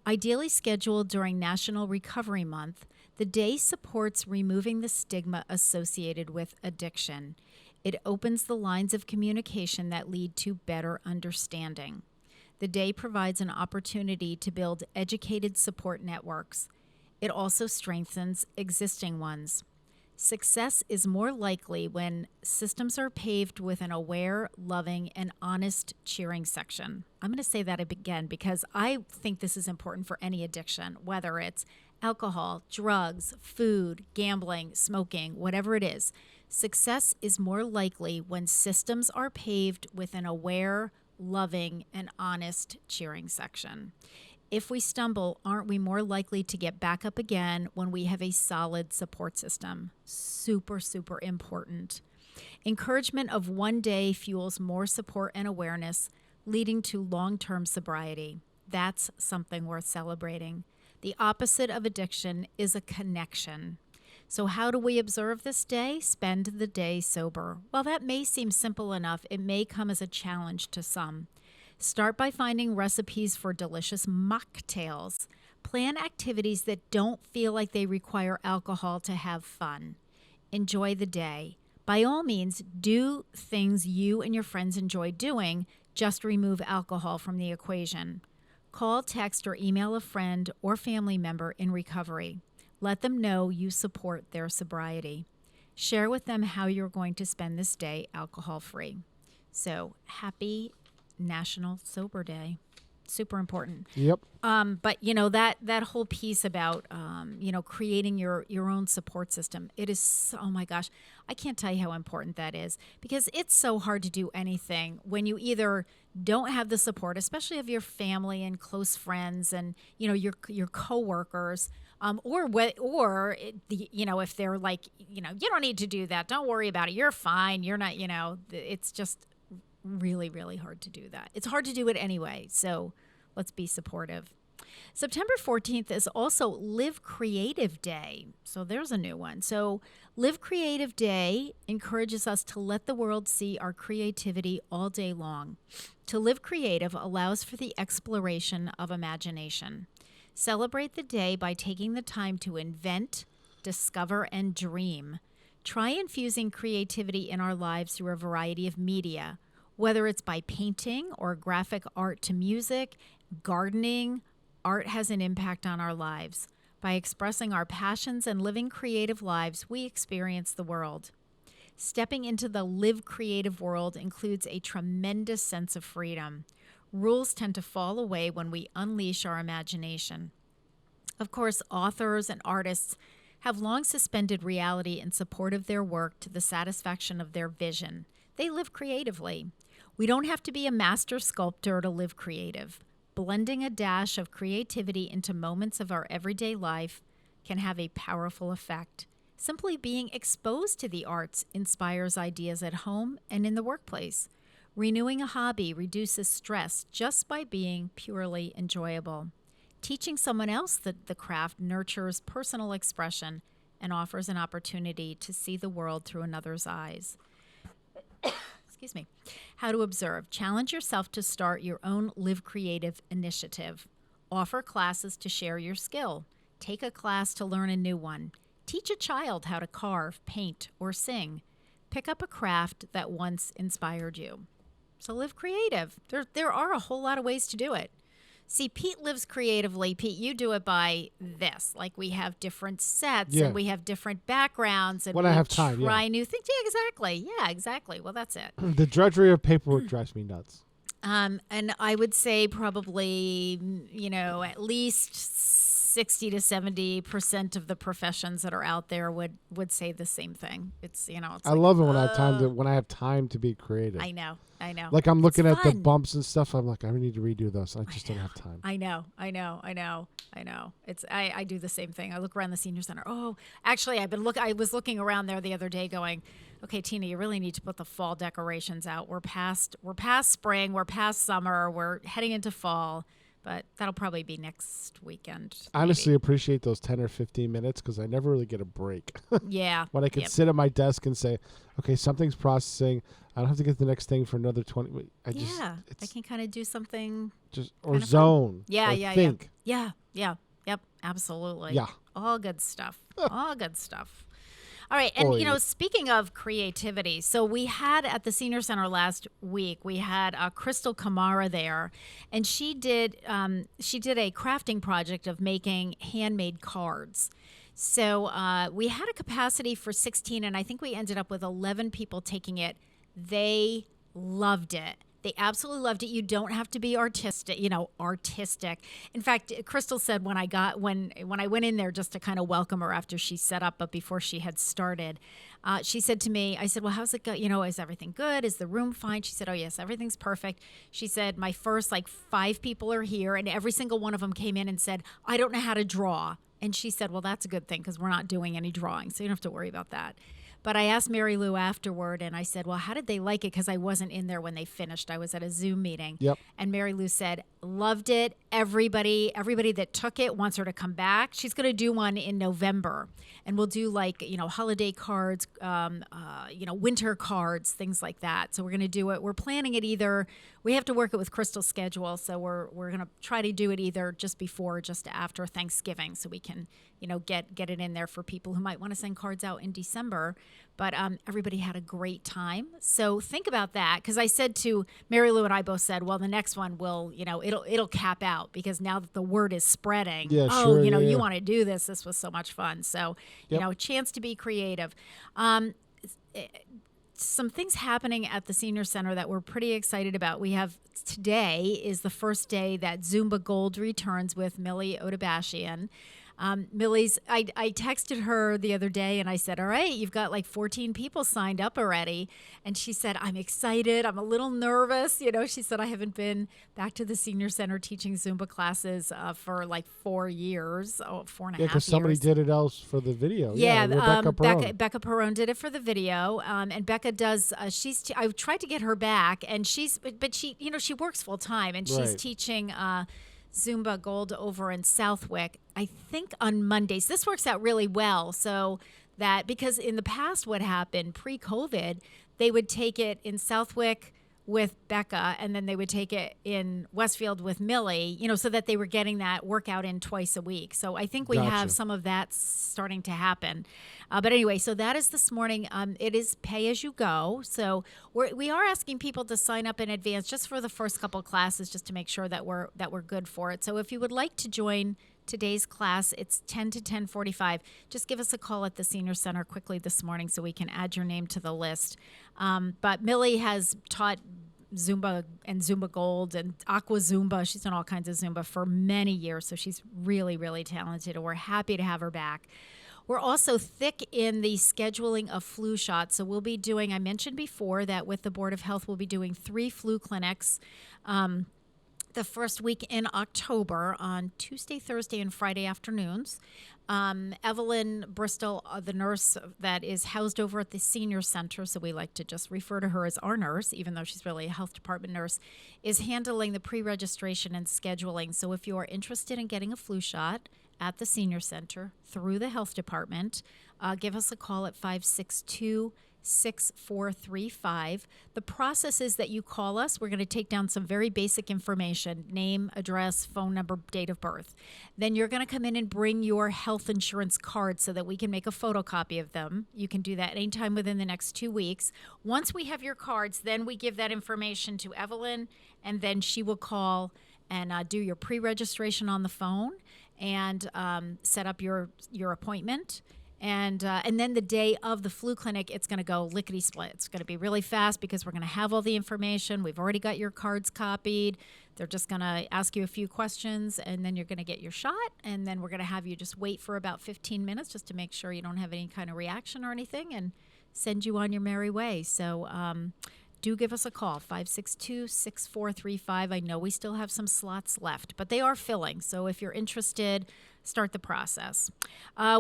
Ideally scheduled during National Recovery Month, the day supports removing the stigma associated with addiction. It opens the lines of communication that lead to better understanding. The day provides an opportunity to build educated support networks. It also strengthens existing ones. Success is more likely when systems are paved with an aware, loving, and honest cheering section. I'm going to say that again because I think this is important for any addiction, whether it's alcohol, drugs, food, gambling, smoking, whatever it is. Success is more likely when systems are paved with an aware, loving, and honest cheering section. If we stumble, aren't we more likely to get back up again when we have a solid support system? Super, super important. Encouragement of one day fuels more support and awareness, leading to long-term sobriety. That's something worth celebrating. The opposite of addiction is a connection. So how do we observe this day? Spend the day sober. While that may seem simple enough, it may come as a challenge to some. Start by finding recipes for delicious mocktails. Plan activities that don't feel like they require alcohol to have fun. Enjoy the day. By all means, do things you and your friends enjoy doing. Just remove alcohol from the equation. Call, text, or email a friend or family member in recovery. Let them know you support their sobriety. Share with them how you're going to spend this day alcohol-free. So, happy National Sober Day. Super important. Yep. But that whole piece about creating your own support system, it is, oh my gosh, I can't tell you how important that is, because it's so hard to do anything when you either don't have the support, especially of your family and close friends and your coworkers, if they're like, you don't need to do that, don't worry about it, you're fine, you're not, it's just really, really hard to do that. It's hard to do it anyway, so let's be supportive. September 14th is also Live Creative Day. So there's a new one. So Live Creative Day encourages us to let the world see our creativity all day long. To live creative allows for the exploration of imagination. Celebrate the day by taking the time to invent, discover, and dream. Try infusing creativity in our lives through a variety of media, whether it's by painting or graphic art to music, gardening. Art has an impact on our lives. By expressing our passions and living creative lives, we experience the world. Stepping into the live creative world includes a tremendous sense of freedom. Rules tend to fall away when we unleash our imagination. Of course, authors and artists have long suspended reality in support of their work to the satisfaction of their vision. They live creatively. We don't have to be a master sculptor to live creative. Blending a dash of creativity into moments of our everyday life can have a powerful effect. Simply being exposed to the arts inspires ideas at home and in the workplace. Renewing a hobby reduces stress just by being purely enjoyable. Teaching someone else the craft nurtures personal expression and offers an opportunity to see the world through another's eyes. Excuse me. How to observe. Challenge yourself to start your own Live Creative initiative. Offer classes to share your skill. Take a class to learn a new one. Teach a child how to carve, paint, or sing. Pick up a craft that once inspired you. So live creative. There are a whole lot of ways to do it. See, Pete lives creatively. Pete, you do it by this. Like we have different sets and we have different backgrounds and when we I have time, try new things. Yeah, exactly. Yeah, exactly. Well, that's it. The drudgery of paperwork drives me nuts. And I would say probably, at least 60 to 70% of the professions that are out there would say the same thing. It's, I love it when I have time to be creative. I know. Like I'm looking It's at the fun. bumps and stuff. I'm like, I need to redo those. I just don't have time. I know. I do the same thing. I look around the senior center. Oh, actually, I was looking around there the other day going, okay, Tina, you really need to put the fall decorations out. We're past spring, we're past summer, we're heading into fall, but that'll probably be next weekend. I honestly appreciate those 10 or 15 minutes because I never really get a break. Yeah. When I can sit at my desk and say, okay, something's processing. I don't have to get the next thing for another 20. I can kind of do something. Or zone. Yeah. Think. Yeah. Yep. Absolutely. Yeah. All good stuff. All good stuff. All right. And, speaking of creativity, so we had at the Senior Center last week, we had Crystal Kamara there, and she did a crafting project of making handmade cards. So we had a capacity for 16, and I think we ended up with 11 people taking it. They loved it. They absolutely loved it. You don't have to be artistic. In fact, Crystal said when I went in there just to kind of welcome her after she set up, but before she had started, she said to me, I said, well, how's it go? Is everything good? Is the room fine? She said, oh, yes, everything's perfect. She said, my first 5 people are here, and every single one of them came in and said, I don't know how to draw. And she said, well, that's a good thing because we're not doing any drawing, so you don't have to worry about that. But I asked Mary Lou afterward, and I said, well, how did they like it? Because I wasn't in there when they finished. I was at a Zoom meeting. Yep. And Mary Lou said, loved it. Everybody that took it wants her to come back. She's going to do one in November. And we'll do holiday cards, winter cards, things like that. So we're going to do it. We're planning it either. We have to work it with Crystal's schedule. So we're going to try to do it either just before or just after Thanksgiving so we can, get it in there for people who might want to send cards out in December. But everybody had a great time. So think about that. Because I said to Mary Lou and I both said, well, the next one will, it'll cap out because now that the word is spreading, you want to do this. This was so much fun. So, a chance to be creative. Some things happening at the Senior Center that we're pretty excited about. We have today is the first day that Zumba Gold returns with Millie Odabashian. Millie's, I texted her the other day and I said, all right, you've got 14 people signed up already. And she said, I'm excited. I'm a little nervous. She said, I haven't been back to the Senior Center teaching Zumba classes for 4 years, 4.5 years. Yeah, because somebody did it else for the video. Yeah, Rebecca Perone. Becca Perone did it for the video. And Becca does, I tried to get her back and she works full time and she's teaching, Zumba Gold over in Southwick, I think on Mondays. This works out really well. So that, because in the past what happened pre-COVID, they would take it in Southwick with Becca and then they would take it in Westfield with Millie, so that they were getting that workout in twice a week. So I think we have some of that starting to happen. But anyway, so that is this morning. It is pay as you go. So we are asking people to sign up in advance just for the first couple classes, just to make sure that we're good for it. So if you would like to join today's class, it's 10 to 10:45. Just give us a call at the Senior Center quickly this morning so we can add your name to the list. But Millie has taught Zumba and Zumba Gold and Aqua Zumba. She's done all kinds of Zumba for many years, so she's really, really talented, and we're happy to have her back. We're also thick in the scheduling of flu shots. So we'll be doing, I mentioned before that with the Board of Health, we'll be doing 3 flu clinics the first week in October on Tuesday, Thursday, and Friday afternoons. Evelyn Bristol, the nurse that is housed over at the Senior Center, so we like to just refer to her as our nurse, even though she's really a health department nurse, is handling the pre-registration and scheduling. So if you are interested in getting a flu shot at the Senior Center through the health department, give us a call at 562 888-262-6435. The process is that you call us. We're going to take down some very basic information, name, address, phone number, date of birth. Then you're going to come in and bring your health insurance card so that we can make a photocopy of them. You can do that anytime within the next 2 weeks. Once we have your cards, then we give that information to Evelyn, and then she will call and do your pre-registration on the phone and set up your appointment. And then the day of the flu clinic, it's going to go lickety-split. It's going to be really fast because we're going to have all the information. We've already got your cards copied. They're just going to ask you a few questions, and then you're going to get your shot. And then we're going to have you just wait for about 15 minutes just to make sure you don't have any kind of reaction or anything, and send you on your merry way. So do give us a call, 562-6435. I know we still have some slots left, but they are filling. So if you're interested, start the process.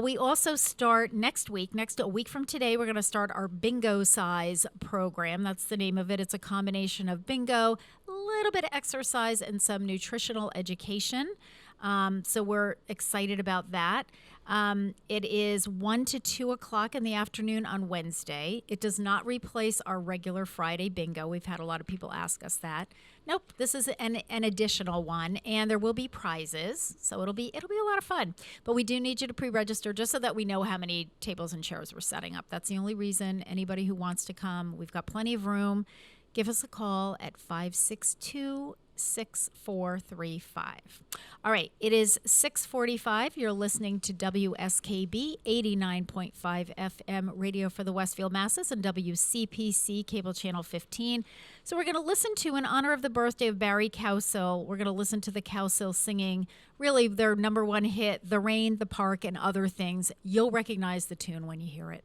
We also start next week, a week from today, we're going to start our bingo size program. That's the name of it. It's a combination of bingo, a little bit of exercise, and some nutritional education. So we're excited about that. It is 1 to 2 o'clock in the afternoon on Wednesday. It does not replace our regular Friday bingo. We've had a lot of people ask us that. Nope, this is an additional one, and there will be prizes, so it'll be a lot of fun. But we do need you to pre-register just so that we know how many tables and chairs we're setting up. That's the only reason. Anybody who wants to come, we've got plenty of room. Give us a call at 562-6435. All right, it is 6:45. You're listening to WSKB 89.5 FM radio for the Westfield Masses and WCPC cable channel 15. So we're going to listen to, in honor of the birthday of Barry Cowsill, we're going to listen to the Cowsill singing really their number one hit, The Rain, The Park, and Other Things. You'll recognize the tune when you hear it.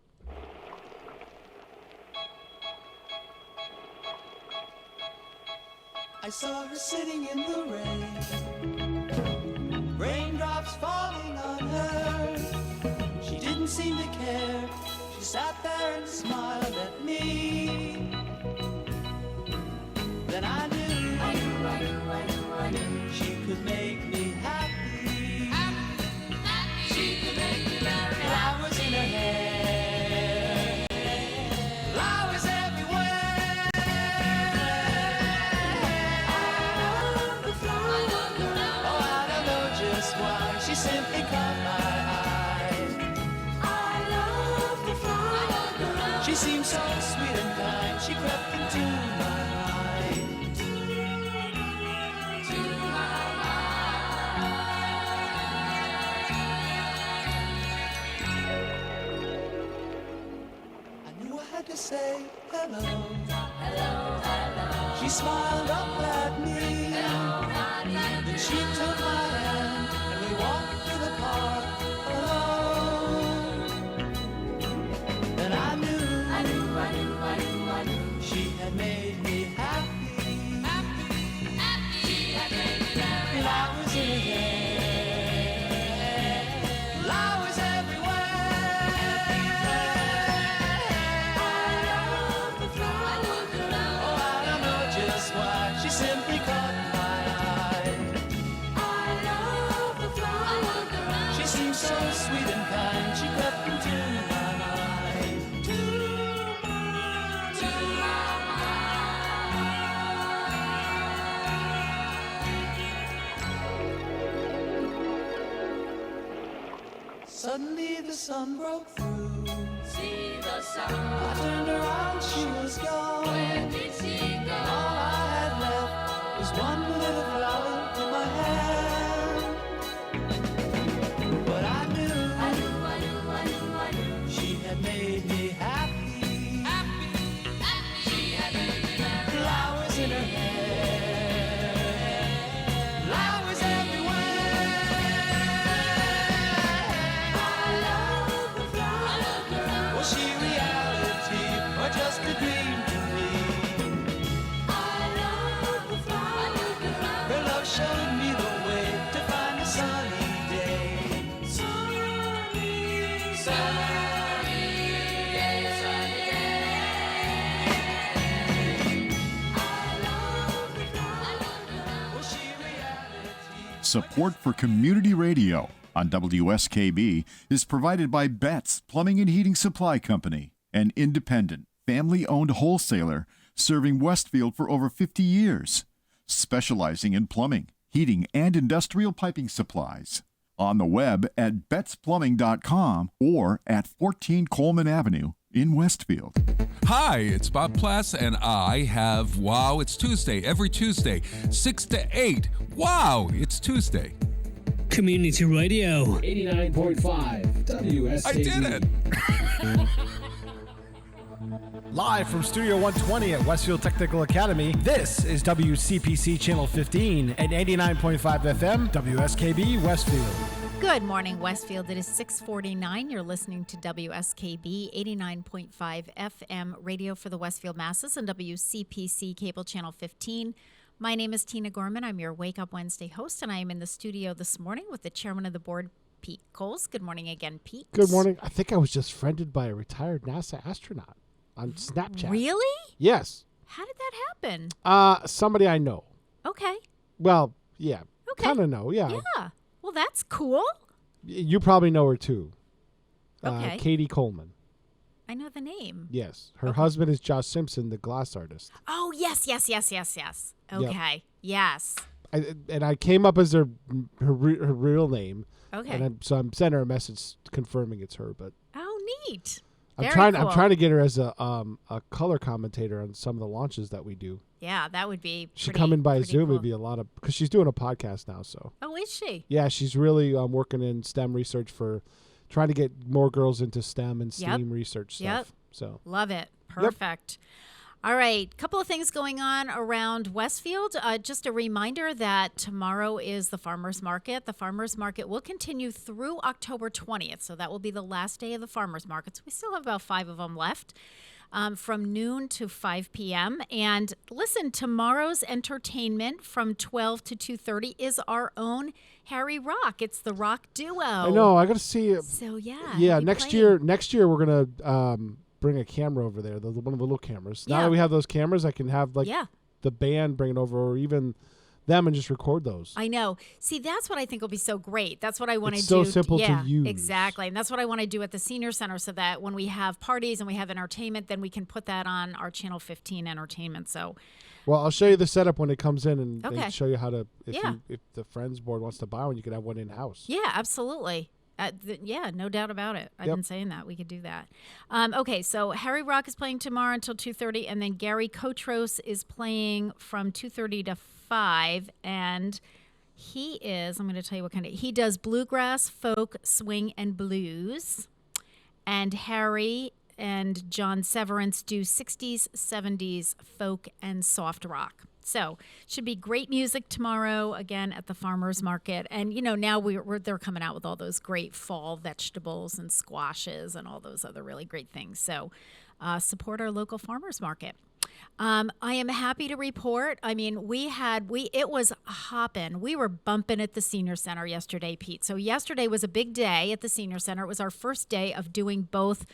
I saw her sitting in the rain, raindrops falling on her. She didn't seem to care. She sat there and smiled at me. Then I knew she could make me happy. She could make me happy. Flowers in her hair, flowers everywhere. She simply caught my eye. I love the flower. She seemed so sweet and kind. She crept into my mind. To my mind. I knew I had to say hello. Hello, hello. She smiled up at me. Hello, then she took my hand. Walked through the park alone. Then I knew she had made me happy. She had made me happy. Flowers in her hair, flowers everywhere. I love the flowers. Oh, I don't know just why. She simply caught my eye. She seemed so sweet and kind. She crept into my mind. To my mind. Suddenly the sun broke through. See the sun. I turned around, she was gone. Where did she go? All I had left was one little flower in my hand. But I knew she had made me happy. She had made me happy. Flowers in her hair, flowers everywhere. I love the flower. Was she reality or just a dream to me? I love the flower. Her love showed me the way to find a sunny day. Support for community radio on WSKB is provided by Betts Plumbing and Heating Supply Company, an independent, family-owned wholesaler serving Westfield for over 50 years, specializing in plumbing, heating, and industrial piping supplies. On the web at betsplumbing.com or at 14 Coleman Avenue in Westfield. Hi, it's Bob Plass, and I have Wow, It's Tuesday, every Tuesday, 6 to 8. Wow, it's Tuesday. Community Radio. 89.5 WSKB. I did it! Live from Studio 120 at Westfield Technical Academy, this is WCPC Channel 15 and 89.5 FM, WSKB Westfield. Good morning, Westfield. It is 6:49. You're listening to WSKB 89.5 FM radio for the Westfield Masses and WCPC Cable Channel 15. My name is Tina Gorman. I'm your Wake Up Wednesday host, and I am in the studio this morning with the chairman of the board, Pete Coles. Good morning again, Pete. Good morning. I think I was just friended by a retired NASA astronaut on Snapchat. Really? Yes. How did that happen? Somebody I know. Okay. Well, yeah. Okay. Kind of know, yeah. Yeah. Well, that's cool. You probably know her too. Okay. Katie Coleman. I know the name. Yes. Her husband is Josh Simpson, the glass artist. Oh, yes. Okay. Yes. I came up as her real name. Okay. And I'm sending her a message confirming it's her. But oh, neat. I'm Very trying cool. to get her as a color commentator on some of the launches that we do. Yeah, that would be. She come in by Zoom. Cool. It'd be a lot of because she's doing a podcast now. So. Oh, is she? Yeah, she's really working in STEM research for trying to get more girls into STEM and STEAM research stuff. Yep. So Love it. Perfect. Yep. All right. Couple of things going on around Westfield. Just a reminder that tomorrow is the Farmers Market. The Farmers Market will continue through October 20th. So that will be the last day of the Farmers Markets. We still have about 5 of them left. From noon to 5 p.m. And listen, tomorrow's entertainment from 12 to 2:30 is our own Harry Rock. It's the rock duo. I know. I got to see it. So, yeah. Yeah, next year we're going to bring a camera over there, one of the little cameras. Now that we have those cameras, I can have the band bring it over or even them and just record those. I know. See, that's what I think will be so great. That's what I want to do. So simple to use. Exactly. And that's what I want to do at the senior center so that when we have parties and we have entertainment, then we can put that on our Channel 15 entertainment. So, well, I'll show you the setup when it comes in and show you how to, if the Friends board wants to buy one, you can have one in-house. Yeah, absolutely. No doubt about it. I've been saying that. We could do that. Okay, so Harry Rock is playing tomorrow until 2:30, and then Gary Kotros is playing from 2:30 to 5, and he is, I'm going to tell you what he does bluegrass, folk, swing, and blues, and Harry and John Severance do 60s, 70s, folk, and soft rock. So should be great music tomorrow again at the Farmers Market. And, now they're coming out with all those great fall vegetables and squashes and all those other really great things. So support our local farmers market. I am happy to report. I mean, it was hopping. We were bumping at the senior center yesterday, Pete. So yesterday was a big day at the senior center. It was our first day of doing both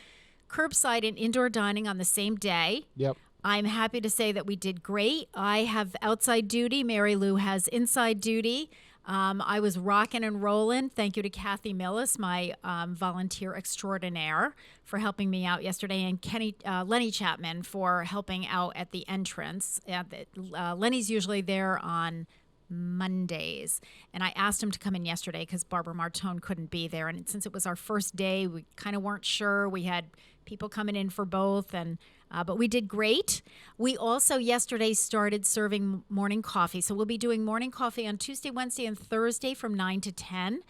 curbside and indoor dining on the same day. Yep. I'm happy to say that we did great. I have outside duty. Mary Lou has inside duty. I was rocking and rolling. Thank you to Kathy Millis, my volunteer extraordinaire, for helping me out yesterday, and Lenny Chapman for helping out at the entrance. Lenny's usually there on Mondays, and I asked him to come in yesterday because Barbara Martone couldn't be there, and since it was our first day, we kind of weren't sure. We had people coming in for both, but we did great. We also yesterday started serving morning coffee, so we'll be doing morning coffee on Tuesday, Wednesday, and Thursday from 9 to 10.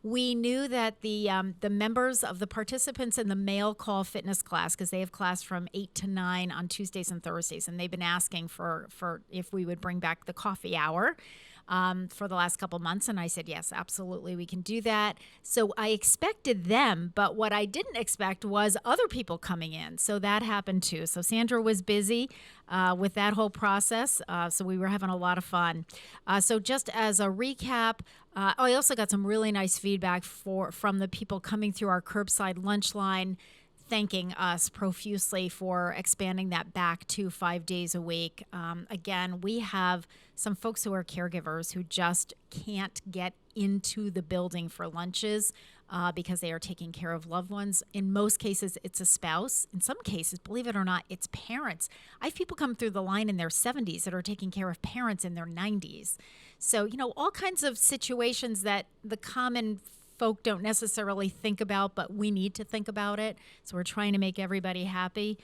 We knew that the members of the participants in the male call fitness class, because they have class from 8 to 9 on Tuesdays and Thursdays, and they've been asking for if we would bring back the coffee hour. For the last couple months, and I said, yes, absolutely, we can do that. So I expected them, but what I didn't expect was other people coming in. So that happened too. So Sandra was busy with that whole process, so we were having a lot of fun. So just as a recap, I also got some really nice feedback from the people coming through our curbside lunch line, thanking us profusely for expanding that back to 5 days a week. Again, we have some folks who are caregivers who just can't get into the building for lunches. because they are taking care of loved ones. In most cases, it's a spouse. In some cases, believe it or not, it's parents. I have people come through the line in their 70s that are taking care of parents in their 90s. So, all kinds of situations that the common folk don't necessarily think about, but we need to think about it. So we're trying to make everybody happy.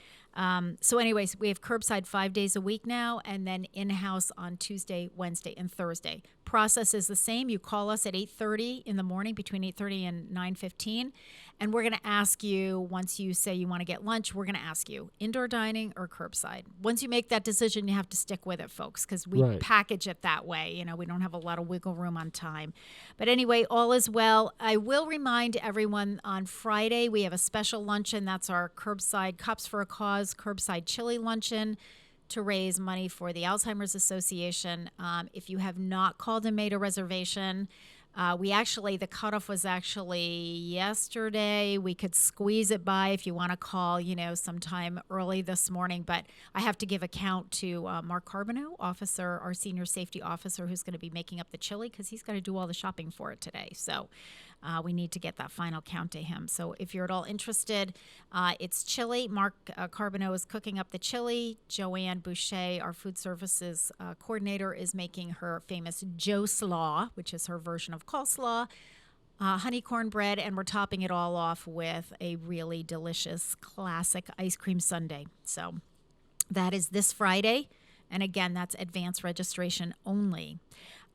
So anyways, we have curbside 5 days a week now, and then in-house on Tuesday, Wednesday, and Thursday. Process is the same. You call us at 8:30 in the morning, between 8:30 and 9:15, and we're going to ask you, once you say you want to get lunch, we're going to ask you indoor dining or curbside. Once you make that decision, you have to stick with it, folks, because we package it that way. We don't have a lot of wiggle room on time. But anyway, all is well. I will remind everyone, on Friday, we have a special luncheon. That's our curbside Cups for a Cause curbside chili luncheon to raise money for the Alzheimer's Association. If you have not called and made a reservation, the cutoff was actually yesterday. We could squeeze it by if you want to call, sometime early this morning. But I have to give a count to Mark Carbonneau, our senior safety officer, who's going to be making up the chili because he's got to do all the shopping for it today. So we need to get that final count to him. So if you're at all interested, it's chili. Mark Carbonneau is cooking up the chili. Joanne Boucher, our food services coordinator, is making her famous Joe Slaw, which is her version of coleslaw, honey cornbread, and we're topping it all off with a really delicious classic ice cream sundae. So that is this Friday. And again, that's advance registration only.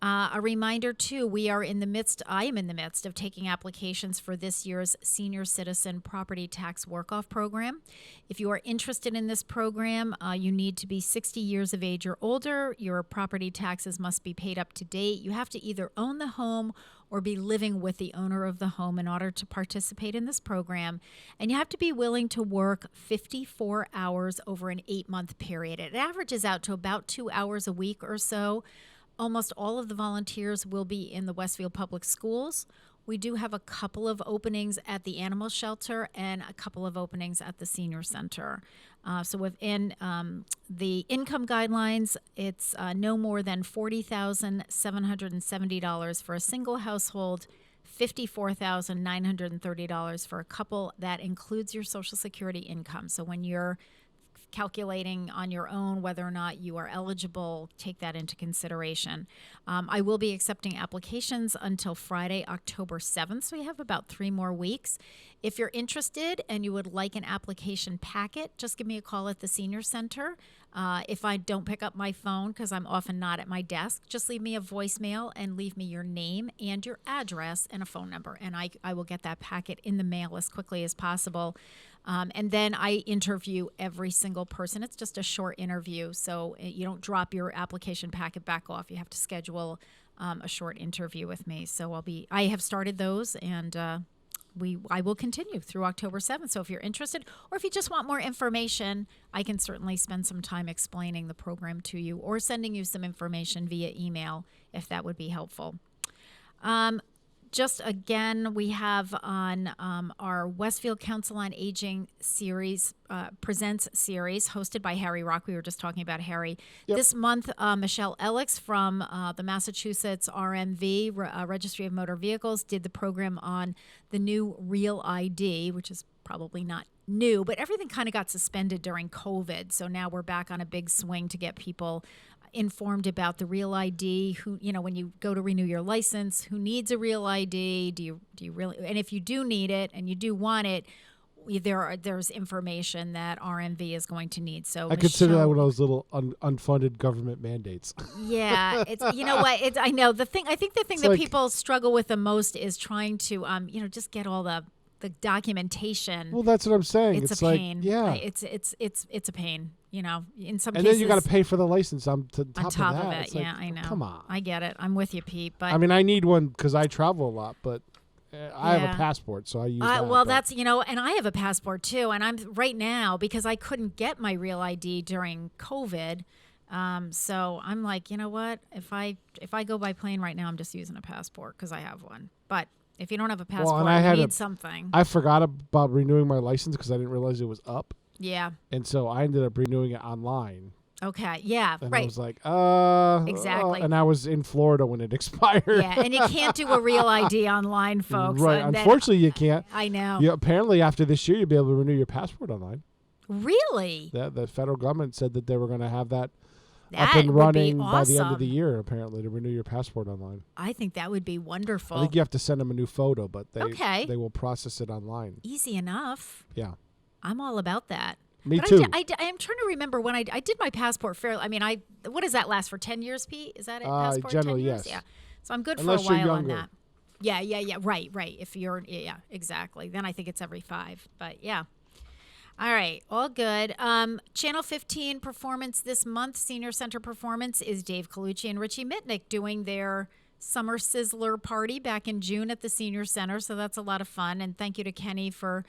A reminder, too, I am in the midst of taking applications for this year's Senior Citizen Property Tax Work-Off Program. If you are interested in this program, you need to be 60 years of age or older. Your property taxes must be paid up to date. You have to either own the home or be living with the owner of the home in order to participate in this program. And you have to be willing to work 54 hours over an 8-month period. It averages out to about 2 hours a week or so. Almost all of the volunteers will be in the Westfield Public Schools. We do have a couple of openings at the animal shelter and a couple of openings at the senior center. So within the income guidelines, it's no more than $40,770 for a single household, $54,930 for a couple. That includes your Social Security income. So when you're calculating on your own whether or not you are eligible, take that into consideration. I will be accepting applications until Friday, October 7th, so we have about 3 more weeks. If you're interested and you would like an application packet, just give me a call at the Senior Center. If I don't pick up my phone, because I'm often not at my desk, just leave me a voicemail and leave me your name and your address and a phone number, and I will get that packet in the mail as quickly as possible. And then I interview every single person. It's just a short interview, so you don't drop your application packet back off. You have to schedule a short interview with me. So I have started those, and I will continue through October 7th. So if you're interested, or if you just want more information, I can certainly spend some time explaining the program to you or sending you some information via email if that would be helpful. Just again, we have on our Westfield Council on Aging series, Presents series, hosted by Harry Rock. We were just talking about Harry. Yep. This month, Michelle Alex from the Massachusetts RMV, Registry of Motor Vehicles, did the program on the new Real ID, which is probably not new, but everything kind of got suspended during COVID. So now we're back on a big swing to get people informed about the Real ID, when you go to renew your license, who needs a Real ID, do you really, and if you do need it and you do want it, there's information that RMV is going to need. So I consider that one of those little unfunded government mandates. Yeah, it's I know the thing. I think the thing that people struggle with the most is trying to just get all the documentation. Well, that's what I'm saying. It's a pain. Yeah, it's a pain. In some cases. And then you got to pay for the license on top of it. Yeah, I know. Come on. I get it. I'm with you, Pete. But I mean, I need one because I travel a lot, but I have a passport, so I use that. Well, that's, and I have a passport too. And I'm right now, because I couldn't get my Real ID during COVID. So I'm like, you know what? If I go by plane right now, I'm just using a passport because I have one. But if you don't have a passport, you need something. I forgot about renewing my license because I didn't realize it was up. Yeah. And so I ended up renewing it online. Okay. Yeah. And right. I was like, Exactly. and I was in Florida when it expired. Yeah, and you can't do a real ID online, folks. Right. Unfortunately, you can't. I know. Apparently, after this year, you'll be able to renew your passport online. Really? The federal government said that they were going to have that That up and would be running by the end of awesome. the year, apparently, to renew your passport online. I think that would be wonderful. I think you have to send them a new photo, but they will process it online. Easy enough. Yeah. I'm all about that. Me but too. I am trying to remember when I did my passport fairly. I mean, what does that last for? 10 years, Pete? Is that it? Passport, generally, 10 years? yes. Yeah. So I'm good Unless for a you're while on younger. that. Yeah. Right. If you're, yeah, exactly. Then I think it's every 5. But yeah. All right. All good. Channel 15 performance this month, Senior Center performance, is Dave Colucci and Richie Mitnick doing their Summer Sizzler party back in June at the Senior Center. So that's a lot of fun. And thank you to Kenny for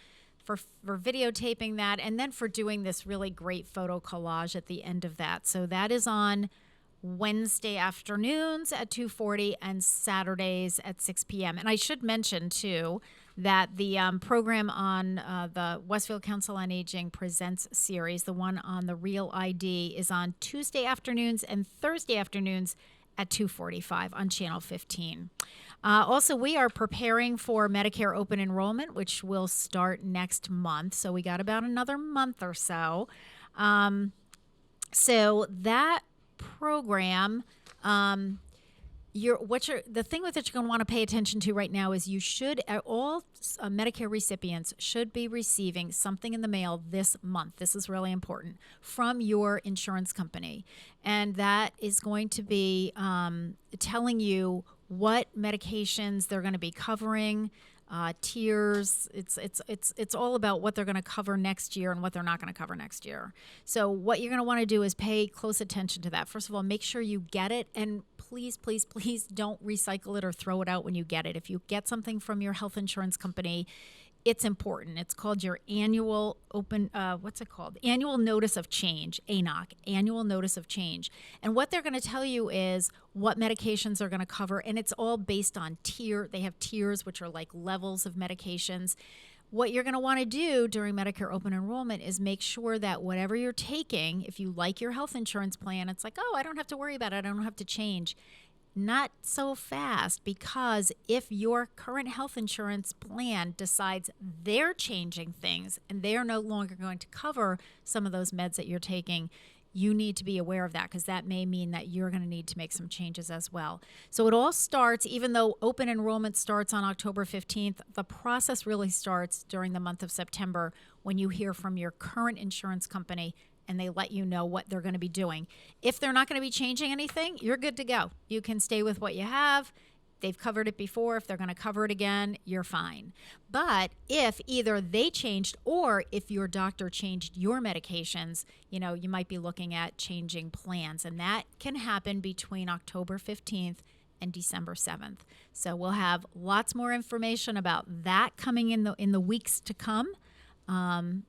videotaping that, and then for doing this really great photo collage at the end of that. So that is on Wednesday afternoons at 2:40 and Saturdays at 6 p.m. And I should mention, too, that the program on the Westfield Council on Aging Presents series, the one on the Real ID, is on Tuesday afternoons and Thursday afternoons at 2:45 on Channel 15. Also, we are preparing for Medicare open enrollment, which will start next month. So we got about another month or so. So that program, the thing with it you're going to want to pay attention to right now is all Medicare recipients should be receiving something in the mail this month. This is really important, from your insurance company. And that is going to be telling you what medications they're going to be covering, tiers. It's all about what they're going to cover next year and what they're not going to cover next year. So what you're going to want to do is pay close attention to that. First of all, make sure you get it, and please don't recycle it or throw it out when you get it. If you get something from your health insurance company, it's important. It's called your annual Annual Notice of Change, ANOC, Annual Notice of Change. And what they're going to tell you is what medications they're going to cover, and it's all based on tier. They have tiers, which are like levels of medications. What you're going to want to do during Medicare open enrollment is make sure that whatever you're taking, if you like your health insurance plan, it's like, oh, I don't have to worry about it. I don't have to change. Not so fast, because if your current health insurance plan decides they're changing things and they're no longer going to cover some of those meds that you're taking, you need to be aware of that, because that may mean that you're going to need to make some changes as well. So it all starts, even though open enrollment starts on October 15th, the process really starts during the month of September when you hear from your current insurance company and they let you know what they're going to be doing. If they're not going to be changing anything, you're good to go. You can stay with what you have. They've covered it before. If they're going to cover it again, you're fine. But if either they changed or if your doctor changed your medications, you might be looking at changing plans. And that can happen between October 15th and December 7th. So we'll have lots more information about that coming in the weeks to come.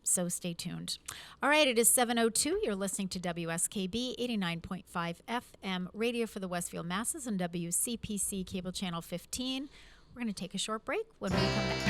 So stay tuned. All right, it is 7:02. You're listening to WSKB 89.5 FM radio for the Westfield Masses and WCPC Cable Channel 15. We're going to take a short break. When we come back.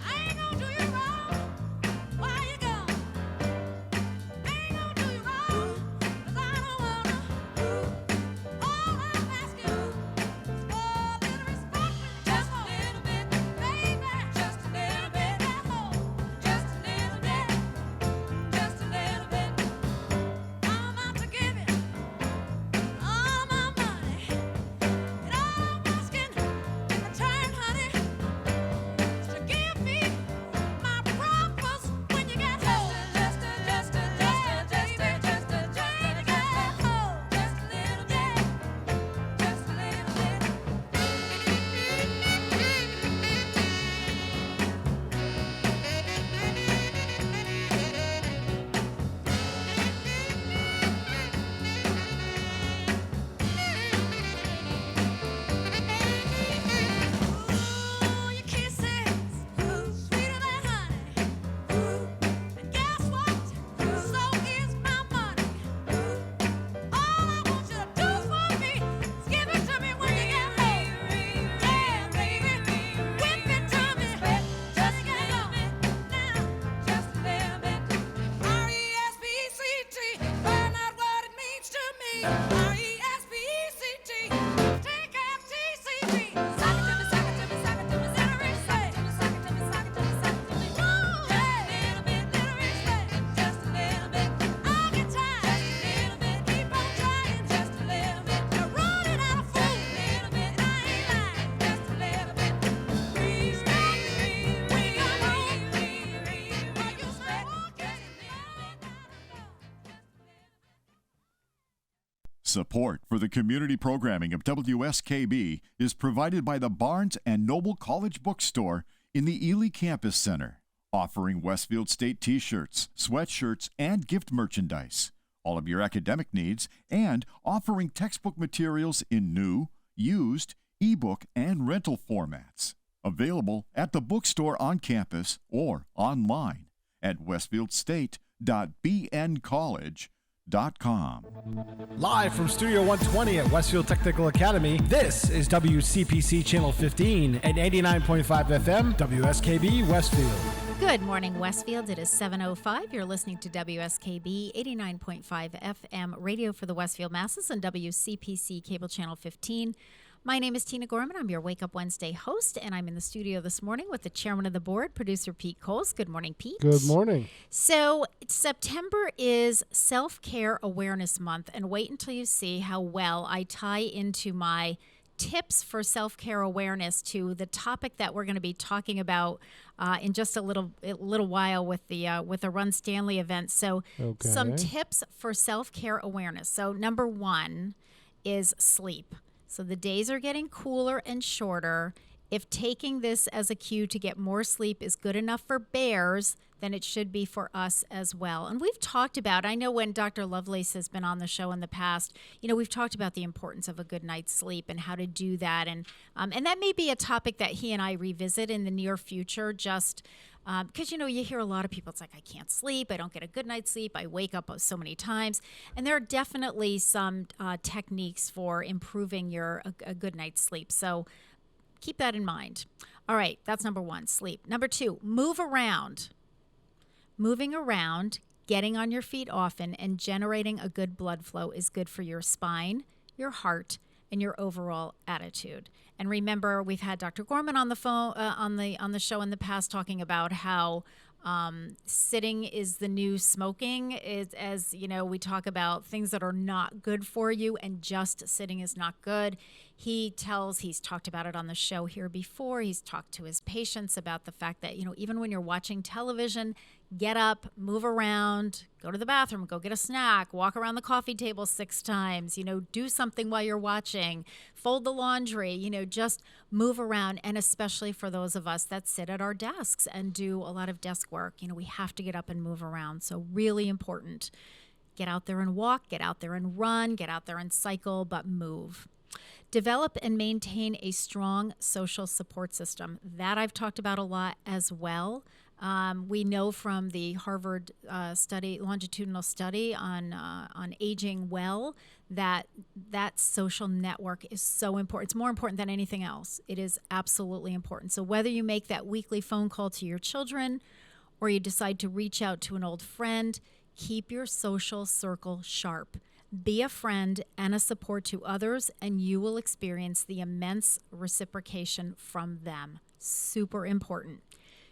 I Support for the community programming of WSKB is provided by the Barnes & Noble College Bookstore in the Ely Campus Center, offering Westfield State t-shirts, sweatshirts, and gift merchandise, all of your academic needs, and offering textbook materials in new, used, ebook, and rental formats. Available at the bookstore on campus or online at westfieldstate.bncollege.com. Live from Studio 120 at Westfield Technical Academy, this is WCPC Channel 15 and 89.5 FM, WSKB Westfield. Good morning, Westfield. It is 7:05. You're listening to WSKB 89.5 FM radio for the Westfield Masses and WCPC Cable Channel 15. My name is Tina Gorman. I'm your Wake Up Wednesday host, and I'm in the studio this morning with the chairman of the board, producer Pete Coles. Good morning, Pete. Good morning. So September is Self-Care Awareness Month, and wait until you see how well I tie into my tips for self-care awareness to the topic that we're going to be talking about in just a little while with the Run Stanley event. So some tips for self-care awareness. So number one is sleep. So the days are getting cooler and shorter. If taking this as a cue to get more sleep is good enough for bears, then it should be for us as well. And we've talked about, I know when Dr. Lovelace has been on the show in the past, we've talked about the importance of a good night's sleep and how to do that. And that may be a topic that he and I revisit in the near future, just because, you hear a lot of people, it's like, I can't sleep, I don't get a good night's sleep, I wake up so many times. And there are definitely some techniques for improving a good night's sleep. So keep that in mind. All right, that's number one, sleep. Number two, move around. Moving around, getting on your feet often, and generating a good blood flow is good for your spine, your heart, and your overall attitude. And remember, we've had Dr. Gorman on the phone on the show in the past talking about how sitting is the new smoking. We talk about things that are not good for you, and just sitting is not good. He's talked about it on the show here before. He's talked to his patients about the fact that, even when you're watching television, get up, move around, go to the bathroom, go get a snack, walk around the coffee table 6 times, do something while you're watching, fold the laundry, just move around. And especially for those of us that sit at our desks and do a lot of desk work, we have to get up and move around. So really important. Get out there and walk, get out there and run, get out there and cycle, but move. Develop and maintain a strong social support system. That I've talked about a lot as well. We know from the Harvard longitudinal study on aging well, that social network is so important. It's more important than anything else. It is absolutely important. So whether you make that weekly phone call to your children or you decide to reach out to an old friend, keep your social circle sharp. Be a friend and a support to others, and you will experience the immense reciprocation from them. Super important.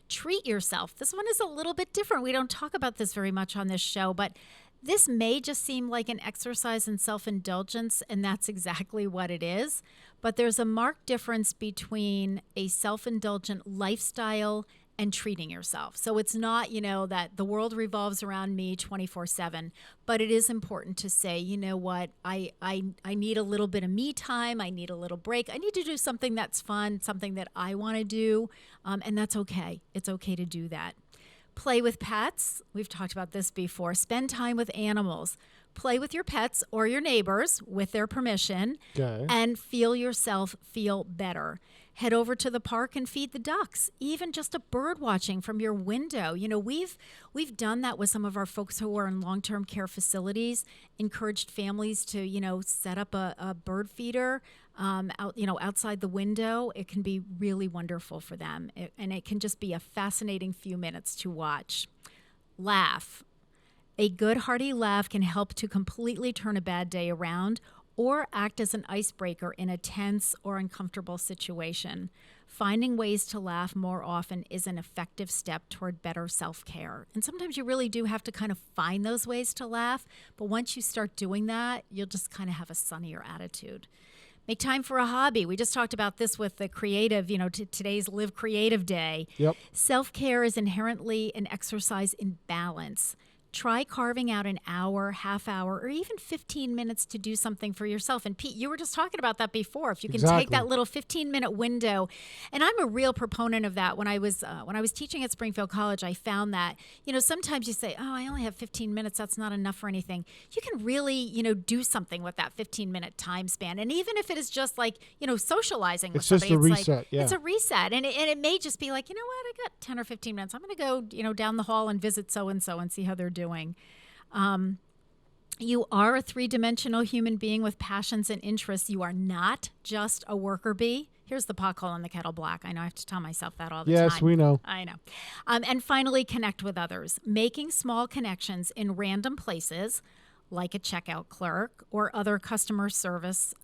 Treat yourself. This one is a little bit different. We don't talk about this very much on this show, but this may just seem like an exercise in self-indulgence, and that's exactly what it is. But there's a marked difference between a self-indulgent lifestyle and treating yourself. So it's not, that the world revolves around me 24/7, but it is important to say, you know what, I need a little bit of me time. I need a little break. I need to do something that's fun, something that I want to do, and that's okay. It's okay to do that. Play with pets. We've talked about this before. Spend time with animals. Play with your pets or your neighbors with their permission, and feel yourself feel better. Head over to the park and feed the ducks, even just a bird watching from your window. We've done that with some of our folks who are in long-term care facilities, encouraged families to, set up a bird feeder outside the window. It can be really wonderful for them, and it can just be a fascinating few minutes to watch. Laugh. A good hearty laugh can help to completely turn a bad day around or act as an icebreaker in a tense or uncomfortable situation. Finding ways to laugh more often is an effective step toward better self-care. And sometimes you really do have to kind of find those ways to laugh, but once you start doing that, you'll just kind of have a sunnier attitude. Make time for a hobby. We just talked about this with the creative, today's Live Creative Day. Yep. Self-care is inherently an exercise in balance. Try carving out an hour, half hour, or even 15 minutes to do something for yourself. And Pete, you were just talking about that before. If you can take that little 15-minute window, and I'm a real proponent of that. When I was teaching at Springfield College, I found that sometimes you say, "Oh, I only have 15 minutes. That's not enough for anything." You can really do something with that 15-minute time span, and even if it is just like socializing with somebody, it's just a reset. It's a reset, and it may just be like, I got 10 or 15 minutes. I'm going to go down the hall and visit so and so and see how they're doing. You are a three-dimensional human being with passions and interests. You are not just a worker bee. Here's the pot calling the kettle black. I know I have to tell myself that all the time. Yes, we know. I know. And finally, connect with others. Making small connections in random places, like a checkout clerk or other customer service,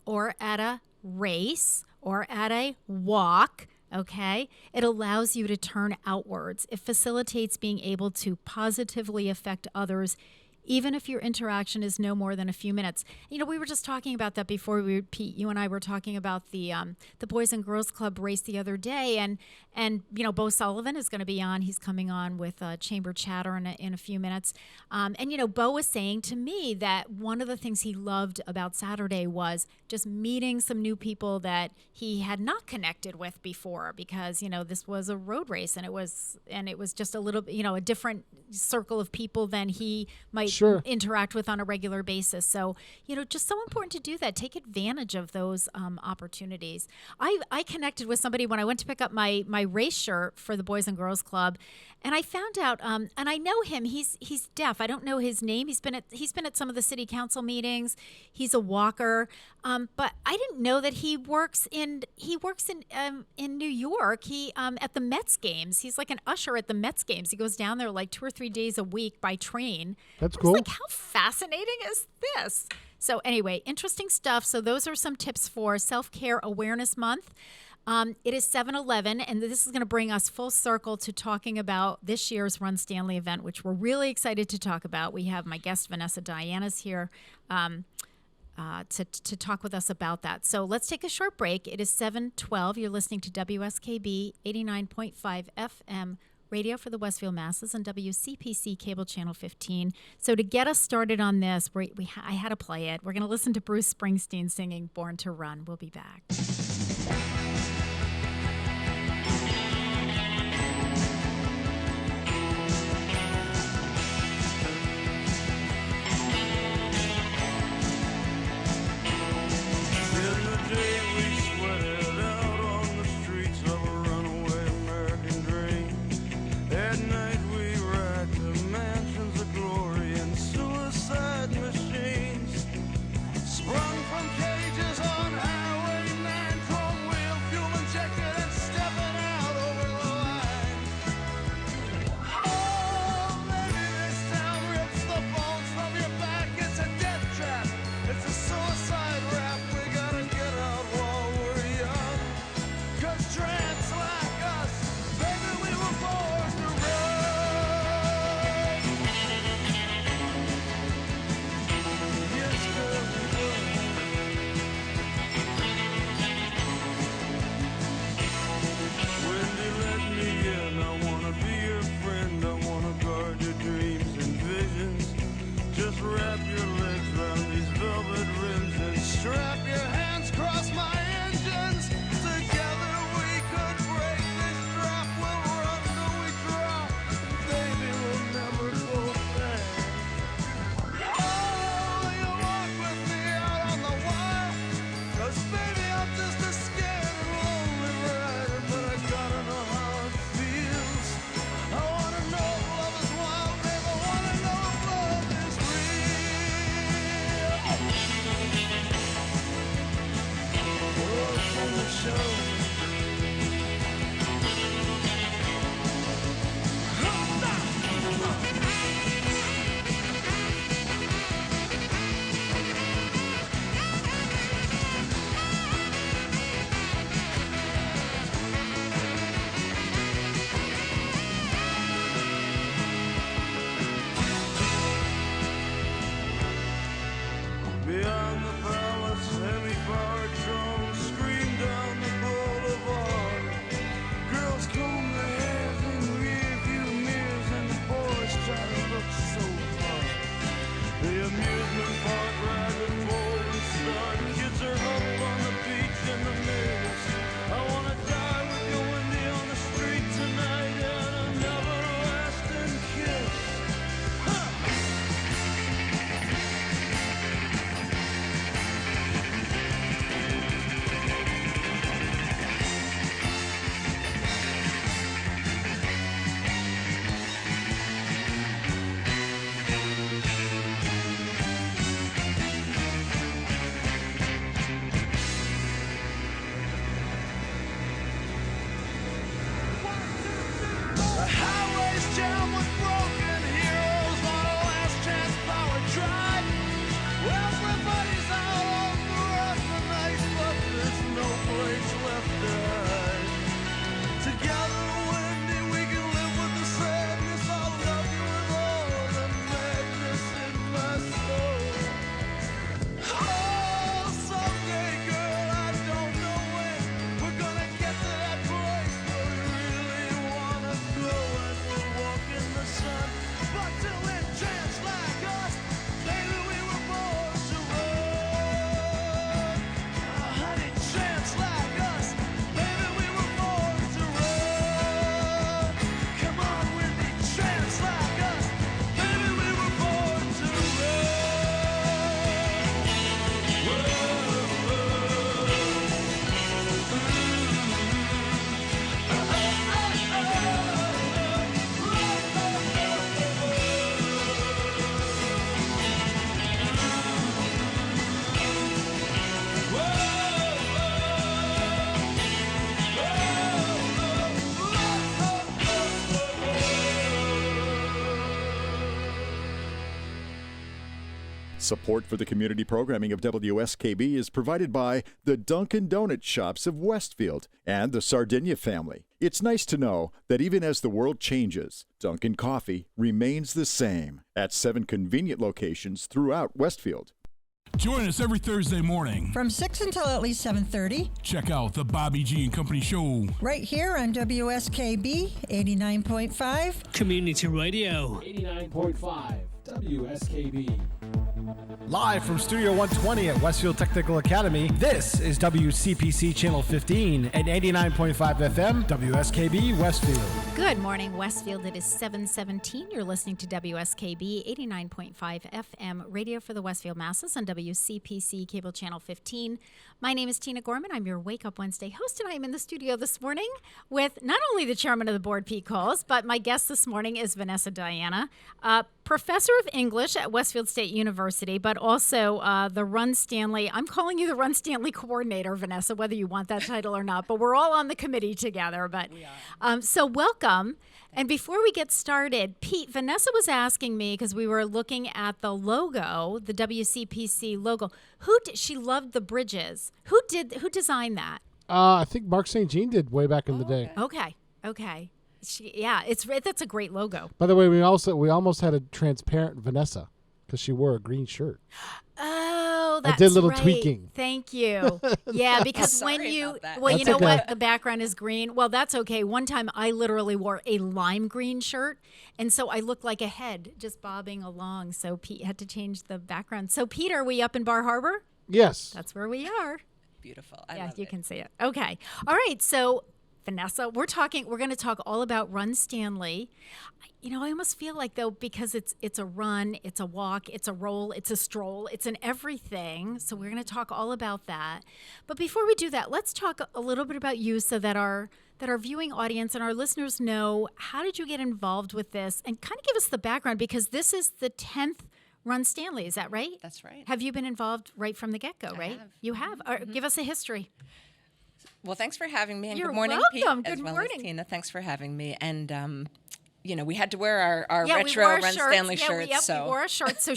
or at a race or at a walk. Okay, it allows you to turn outwards. It facilitates being able to positively affect others, even if your interaction is no more than a few minutes. We were just talking about that before. Pete, you and I were talking about the Boys and Girls Club race the other day, and Bo Sullivan is going to be on. He's coming on with Chamber Chatter in a few minutes. And Bo was saying to me that one of the things he loved about Saturday was just meeting some new people that he had not connected with before, because this was a road race, and it was just a little a different circle of people than he might interact with on a regular basis. So just so important to do that. Take advantage of those opportunities. I connected with somebody when I went to pick up my race shirt for the Boys and Girls Club, and I found out, and I know him. He's deaf. I don't know his name. He's been at some of the city council meetings. He's a walker, but I didn't know that he works in New York. He at the Mets games. He's like an usher at the Mets games. He goes down there like 2 or 3 days a week by train. That's cool. Like, how fascinating is this? So anyway, interesting stuff. So those are some tips for Self-Care Awareness Month. It is 7-Eleven, and this is going to bring us full circle to talking about this year's Run Stanley event, which we're really excited to talk about. We have my guest, Vanessa Diana's here to talk with us about that. So let's take a short break. It is 7:12. You're listening to WSKB 89.5 FM radio for the Westfield Masses on WCPC Cable Channel 15. So to get us started on this, I had to play it. We're going to listen to Bruce Springsteen singing Born to Run. We'll be back. Sprung from cages on Highway 9, chrome wheel, fuel injected and stepping out over the line. Oh, maybe this town rips the bones from your back. It's a death trap, it's a suicide rap. We gotta get out while we're young, 'cause tramps like us, baby, we were born to run. Yes, girl, Wendy, let me in. I wanna be your friend. I wanna guard your dreams and visions. Just wrap your legs around these velvet rims and strap your hands across my engines. Together we could break this trap. We'll run till we drop. Baby, we'll never go back. Oh, you walk with me out on the wire. 'Cause baby, I'm just a scared and lonely rider, but I gotta know how it feels. I wanna know if love is wild, babe. I wanna know if love is real. Support for the community programming of WSKB is provided by the Dunkin' Donut Shops of Westfield and the Sardinia family. It's nice to know that even as the world changes, Dunkin' Coffee remains the same at 7 convenient locations throughout Westfield. Join us every Thursday morning from 6 until at least 7:30. Check out the Bobby G and Company Show right here on WSKB 89.5 Community Radio. 89.5 WSKB. Live from Studio 120 at Westfield Technical Academy, this is WCPC Channel 15 and 89.5 FM, WSKB Westfield. Good morning, Westfield. It is 7:17. You're listening to WSKB 89.5 FM radio for the Westfield Masses on WCPC Cable Channel 15. My name is Tina Gorman. I'm your Wake Up Wednesday host, and I am in the studio this morning with not only the chairman of the board, Pete Coles, but my guest this morning is Vanessa Diana, professor of English at Westfield State University, but also the Run Stanley. I'm calling you the Run Stanley coordinator, Vanessa, whether you want that title or not, but we're all on the committee together. But so welcome. And before we get started, Pete, Vanessa was asking me, because we were looking at the logo, the WCPC logo. She loved the bridges. Who designed that? I think Mark St. Jean did way back in the day. Okay. That's a great logo. By the way, we almost had a transparent Vanessa because she wore a green shirt. Oh, that's I did a little right. tweaking. Thank you. Yeah, because when you, you know what? The background is green. Well, that's okay. One time I literally wore a lime green shirt, and so I looked like a head just bobbing along. So Pete had to change the background. So Pete, are we up in Bar Harbor? Yes. That's where we are. Beautiful. You can see it. Okay. All right. So Vanessa, we're going to talk all about Run Stanley. You know, I almost feel like, though, because it's a run, it's a walk, it's a roll, it's a stroll, it's an everything. So we're going to talk all about that. But before we do that, let's talk a little bit about you so that our viewing audience and our listeners know, how did you get involved with this? And kind of give us the background, because this is the 10th Run Stanley. Is that right? That's right. Have you been involved right from the get-go, right? You have. Give us a history. Well, thanks for having me, and You're good morning, welcome. Pete, Good as well morning. as Tina. Thanks for having me. And we had to wear our retro we wore Run shirts. Stanley shirts. We wore a shirt. So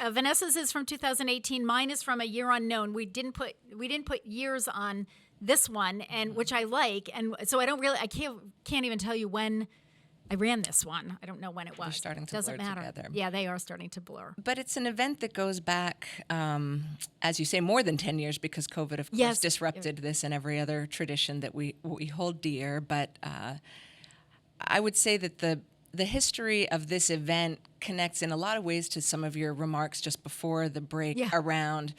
Vanessa's is from 2018. Mine is from a year unknown. We didn't put years on this one, and which I like, and so I can't even tell you when I ran this one. I don't know when it was. They're starting to Doesn't blur matter. together. Yeah, they are starting to blur. But it's an event that goes back, as you say, more than 10 years, because COVID, of course, disrupted this and every other tradition that we hold dear. But I would say that the history of this event connects in a lot of ways to some of your remarks just before the break around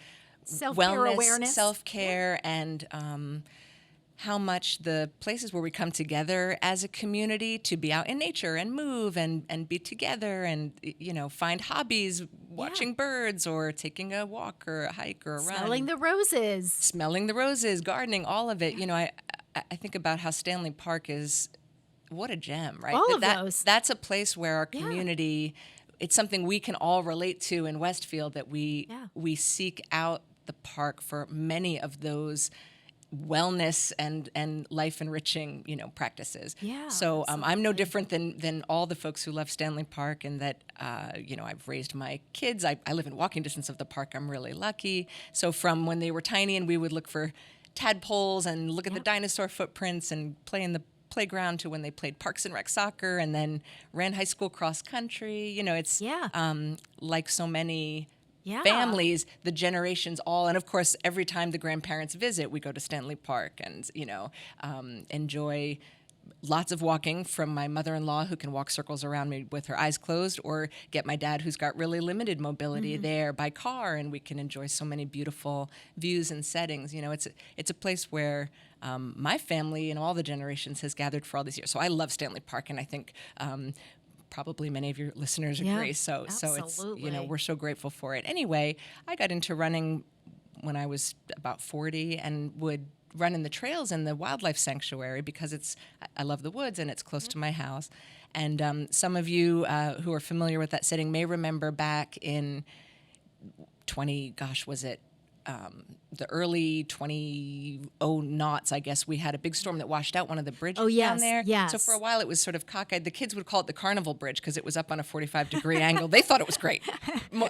self-care awareness, self-care, and how much the places where we come together as a community to be out in nature and move and be together and, find hobbies, watching birds or taking a walk or a hike or a run. Smelling the roses, gardening, all of it. I think about how Stanley Park is, what a gem, right? All of those. That's a place where our community, it's something we can all relate to in Westfield, that we seek out the park for many of those wellness and life enriching practices. So I'm no different than all the folks who love Stanley Park, and that I've raised my kids. I live in walking distance of the park. I'm really lucky. So from when they were tiny and we would look for tadpoles and look at the dinosaur footprints and play in the playground, to when they played Parks and Rec soccer and then ran high school cross country. It's like so many families, the generations and of course, every time the grandparents visit, we go to Stanley Park and, enjoy lots of walking from my mother-in-law, who can walk circles around me with her eyes closed, or get my dad, who's got really limited mobility, there by car, and we can enjoy so many beautiful views and settings. It's a place where my family and all the generations has gathered for all these years. So I love Stanley Park, and I think probably many of your listeners agree. So it's, we're so grateful for it. Anyway, I got into running when I was about 40 and would run in the trails in the wildlife sanctuary, because I love the woods and it's close to my house. And some of you who are familiar with that setting may remember back in the early 2000s, I guess, we had a big storm that washed out one of the bridges Oh, yes, down there. yes. So for a while it was sort of cockeyed. The kids would call it the Carnival Bridge because it was up on a 45-degree angle. They thought it was great.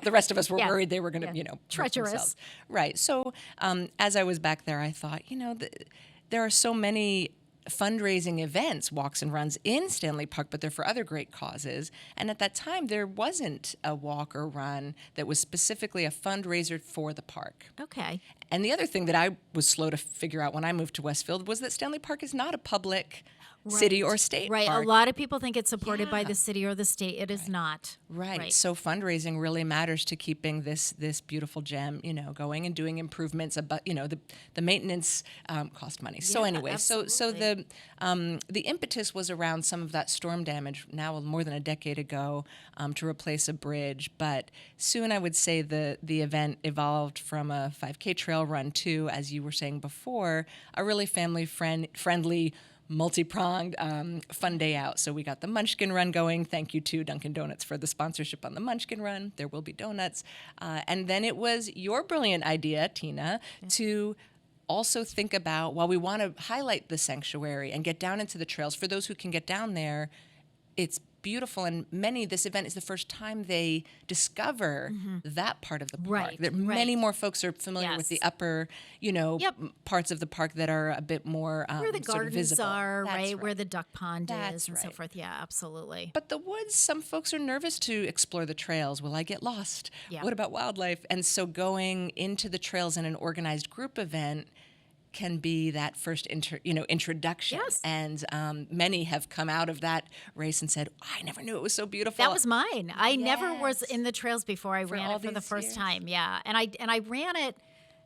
The rest of us were worried they were going to, hurt treacherous. themselves. Right. So as I was back there, I thought, there are so many fundraising events, walks and runs in Stanley Park, but they're for other great causes. And at that time, there wasn't a walk or run that was specifically a fundraiser for the park. Okay. And the other thing that I was slow to figure out when I moved to Westfield was that Stanley Park is not a public city or state Right. park. A lot of people think it's supported by the city or the state. It is not. Right. So fundraising really matters to keeping this beautiful gem, going and doing improvements. But the maintenance cost money. So anyway, so the impetus was around some of that storm damage now more than a decade ago to replace a bridge. But soon I would say the event evolved from a 5K trail run to, as you were saying before, a really family friendly, multi-pronged fun day out. So we got the Munchkin Run going. Thank you to Dunkin' Donuts for the sponsorship on the Munchkin Run. There will be donuts. And then it was your brilliant idea, Tina, to also think about, while we want to highlight the sanctuary and get down into the trails, for those who can get down there, it's beautiful, and this event is the first time they discover that part of the park. Many more folks are familiar with the upper, parts of the park that are a bit more where the sort of gardens visible. are, That's right? Where the duck pond is, and right. so forth. Yeah, absolutely. But the woods, some folks are nervous to explore the trails. Will I get lost? Yeah. What about wildlife? And so going into the trails in an organized group event can be that first introduction. Yes. And many have come out of that race and said, I never knew it was so beautiful. That was mine. I never was in the trails before. I ran it for the first time. Yeah. And I ran it.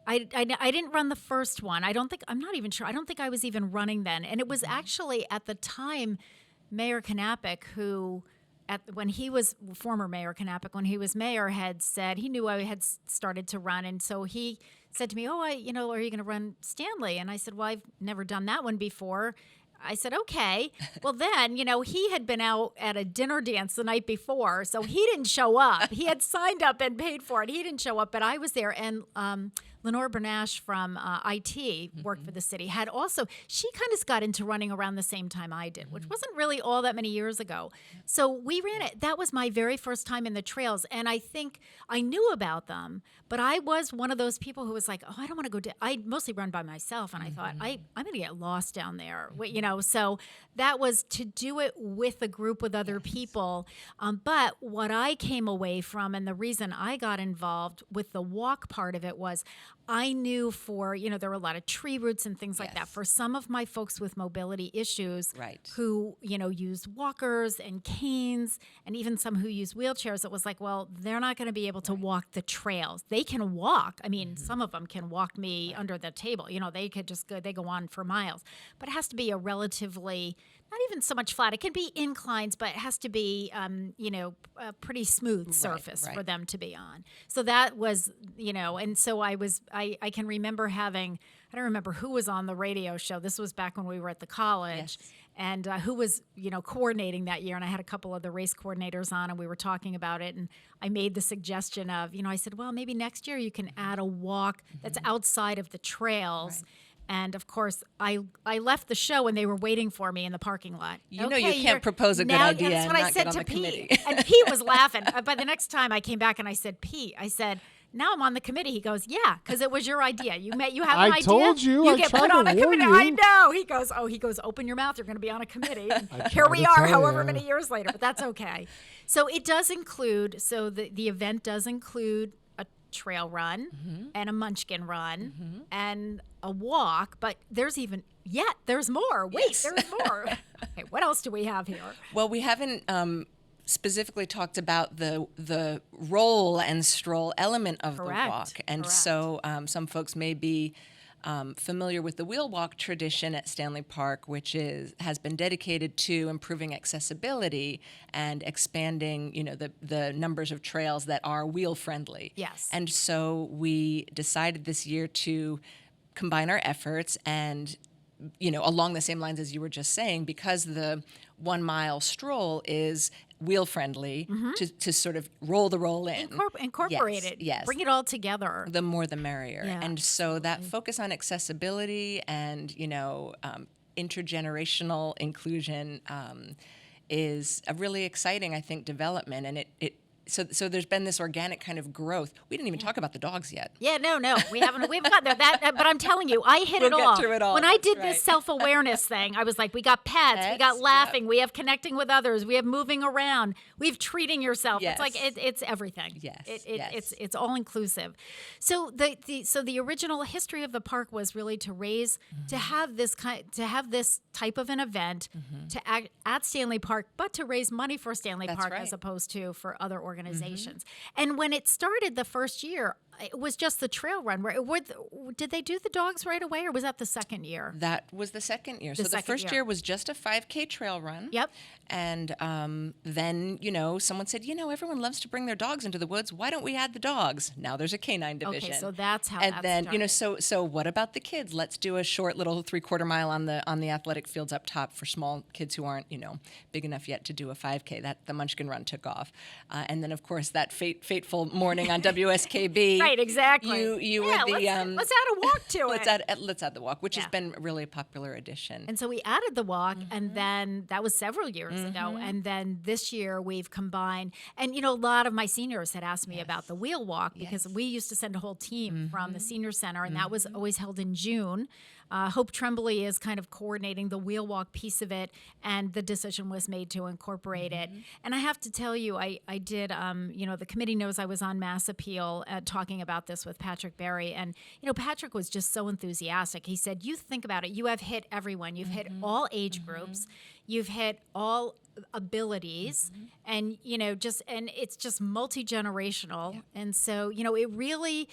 I didn't run the first one. I'm not even sure. I don't think I was even running then. And it was actually at the time Mayor Knappich, who when he was former Mayor Knappich, when he was mayor, had said he knew I had started to run, and so he said to me, "Oh, are you going to run Stanley?" And I said, "Well, I've never done that one before." I said, "Okay." Well, then, he had been out at a dinner dance the night before, so he didn't show up. He had signed up and paid for it. He didn't show up, but I was there, and Lenore Bernash from IT worked for the city. She kind of got into running around the same time I did, which wasn't really all that many years ago. So we ran it. That was my very first time in the trails, and I think I knew about them, but I was one of those people who was like, "Oh, I don't want to go down." I mostly run by myself, and I thought, I'm going to get lost down there, So that was to do it with a group with other people. But what I came away from, and the reason I got involved with the walk part of it, was I knew there were a lot of tree roots and things like that. For some of my folks with mobility issues who, use walkers and canes, and even some who use wheelchairs, it was like, well, they're not going to be able to walk the trails. They can walk. I mean, some of them can walk me under the table. They could just they go on for miles. But it has to be a relatively, not even so much flat. It can be inclines, but it has to be, a pretty smooth surface for them to be on. So that was, and so I can remember having, I don't remember who was on the radio show. This was back when we were at the college. Yes. And who was, coordinating that year. And I had a couple of the race coordinators on, and we were talking about it. And I made the suggestion of, I said, well, maybe next year you can add a walk that's outside of the trails. Right. And, of course, I left the show and they were waiting for me in the parking lot. You can't propose a good idea that's what and I not said get on to the Pete. committee. And Pete was laughing. But the next time I came back and I said, Pete, I said, now I'm on the committee. He goes, yeah, because it was your idea. You have an idea. I told you. You I get tried put to on a warn committee. you. I know. He goes, open your mouth. You're going to be on a committee. And here we are, however many years later. But that's okay. So it does include, the event does include a trail run and a Munchkin run and a walk. But there's more. Wait, there's more. Okay, what else do we have here? Well, we haven't specifically talked about the roll and stroll element of the walk. And so some folks may be familiar with the wheel walk tradition at Stanley Park, which has been dedicated to improving accessibility and expanding, the numbers of trails that are wheel friendly. Yes. And so we decided this year to combine our efforts and along the same lines as you were just saying, because the 1 mile stroll is wheel friendly, to sort of roll in. Incorporate it. Yes. Bring it all together. The more the merrier. Yeah, and so that focus on accessibility and, intergenerational inclusion is a really exciting, I think, development. And So there's been this organic kind of growth. We didn't even talk about the dogs yet. Yeah, no, we haven't got there. But I'm telling you, I hit it all. We'll get through it all. When I did this self-awareness thing, I was like, we got pets, we got laughing, we have connecting with others, we have moving around, we have treating yourself. Yes. It's like it's everything. Yes. It's all inclusive. So the original history of the park was really to raise to have this type of an event to act at Stanley Park, but to raise money for Stanley That's Park right. as opposed to for other organizations. And when it started the first year, it was just the trail run. Did they do the dogs right away, or was that the second year? That was the second year. So the second first year was just a 5K trail run. Yep. And then, someone said, everyone loves to bring their dogs into the woods. Why don't we add the dogs? Now there's a canine division. Okay, so that's how. And that then, started. so what about the kids? Let's do a short little 3/4 mile on the athletic fields up top for small kids who aren't, big enough yet to do a 5K. That the Munchkin Run took off. And then, of course, that fateful morning on WSKB. Right, exactly. You were the let's add a walk to it. Let's add the walk, which has been really a popular addition. And so we added the walk, and then that was several years ago. And then this year we've combined. And a lot of my seniors had asked me about the wheel walk because we used to send a whole team from the senior center, and that was always held in June. Hope Tremblay is kind of coordinating the wheel walk piece of it, and the decision was made to incorporate it. And I have to tell you, I did, the committee knows I was on Mass Appeal talking about this with Patrick Berry. And, Patrick was just so enthusiastic. He said, you think about it, you have hit everyone. You've hit all age groups. You've hit all abilities, and and it's just multi-generational. And so it really,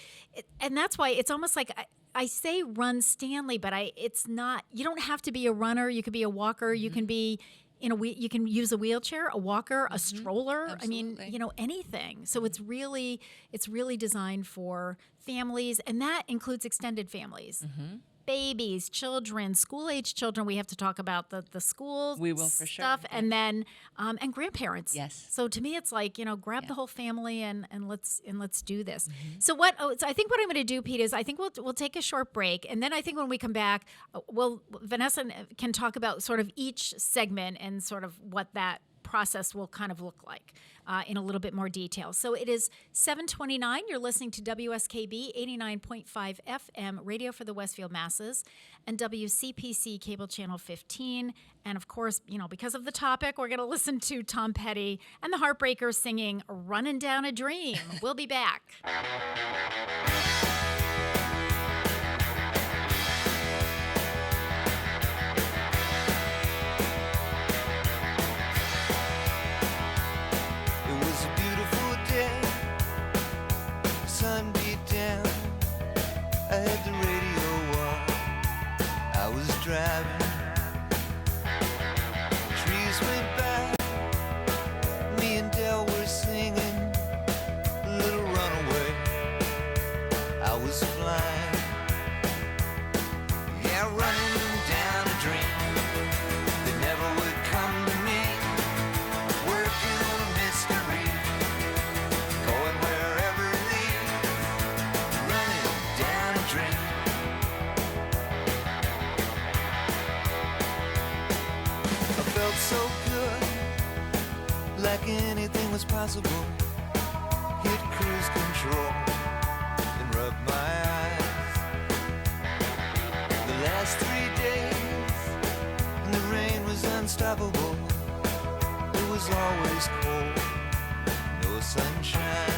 and that's why it's almost like I say run Stanley, but it's not. You don't have to be a runner. You could be a walker. You can be you can use a wheelchair, a walker, a stroller. Absolutely. I mean, anything. So it's really designed for families, and that includes extended families. Babies, children, school-age children. We have to talk about the school we will for stuff, sure. and then and grandparents. Yes. So to me, it's like grab the whole family and let's do this. So so I think what I'm going to do, Pete, is I think we'll take a short break, and then I think when we come back, Vanessa can talk about sort of each segment and sort of what that process will kind of look like in a little bit more detail. So it is 7:29. You're listening to WSKB 89.5 FM radio for the Westfield masses, and WCPC cable channel 15. And of course, because of the topic, we're going to listen to Tom Petty and the Heartbreakers singing "Running Down a Dream." We'll be back. Sun beat down, I had the radio on, I was driving, trees went by, me and Del were singing, Little Runaway, I was flying, yeah, running down a dream, that never would come to me, working on a mystery, going wherever it leads. Running down a dream. I felt so good, like anything was possible. Hit cruise control and rub my eyes. The last 3 days, and the rain was unstoppable. It was always cold, no sunshine.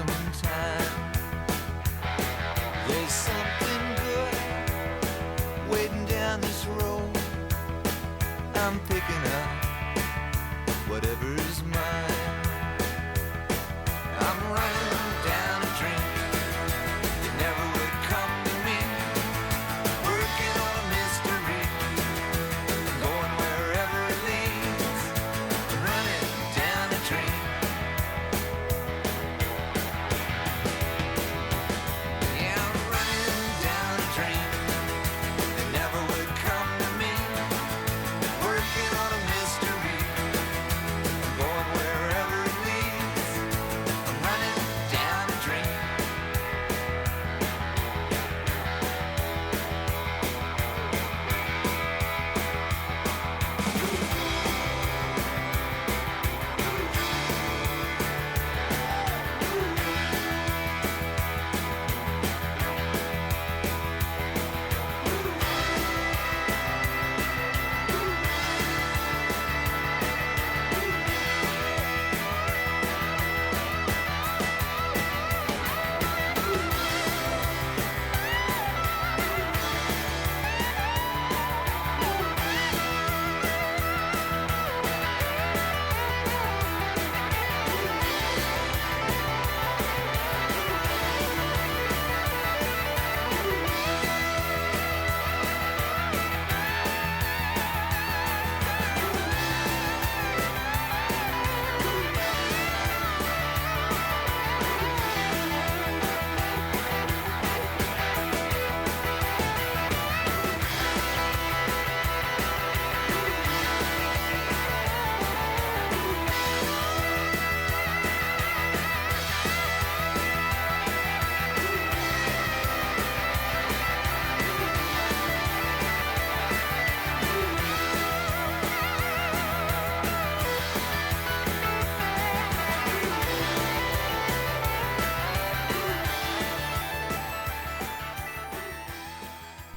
sometime. There's something good waiting down this road. I'm picking up whatever's mine. I'm running down a dream that never would come to me. Working on a mystery, going wherever it leads. Running down a dream. Yeah, I'm running down a dream that never would come to me. Working on a mystery, going wherever it leads. I'm running down a dream.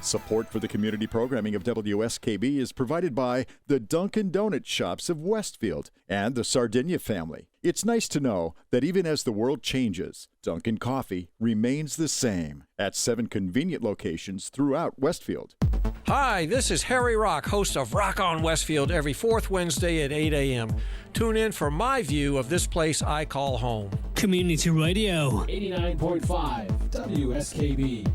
Support for the community programming of WSKB is provided by the Dunkin' Donut Shops of Westfield and the Sardinia family. It's nice to know that even as the world changes, Dunkin' Coffee remains the same at 7 convenient locations throughout Westfield. Hi, this is Harry Rock, host of Rock on Westfield every fourth Wednesday at 8 a.m. Tune in for my view of this place I call home. Community Radio. 89.5 WSKB.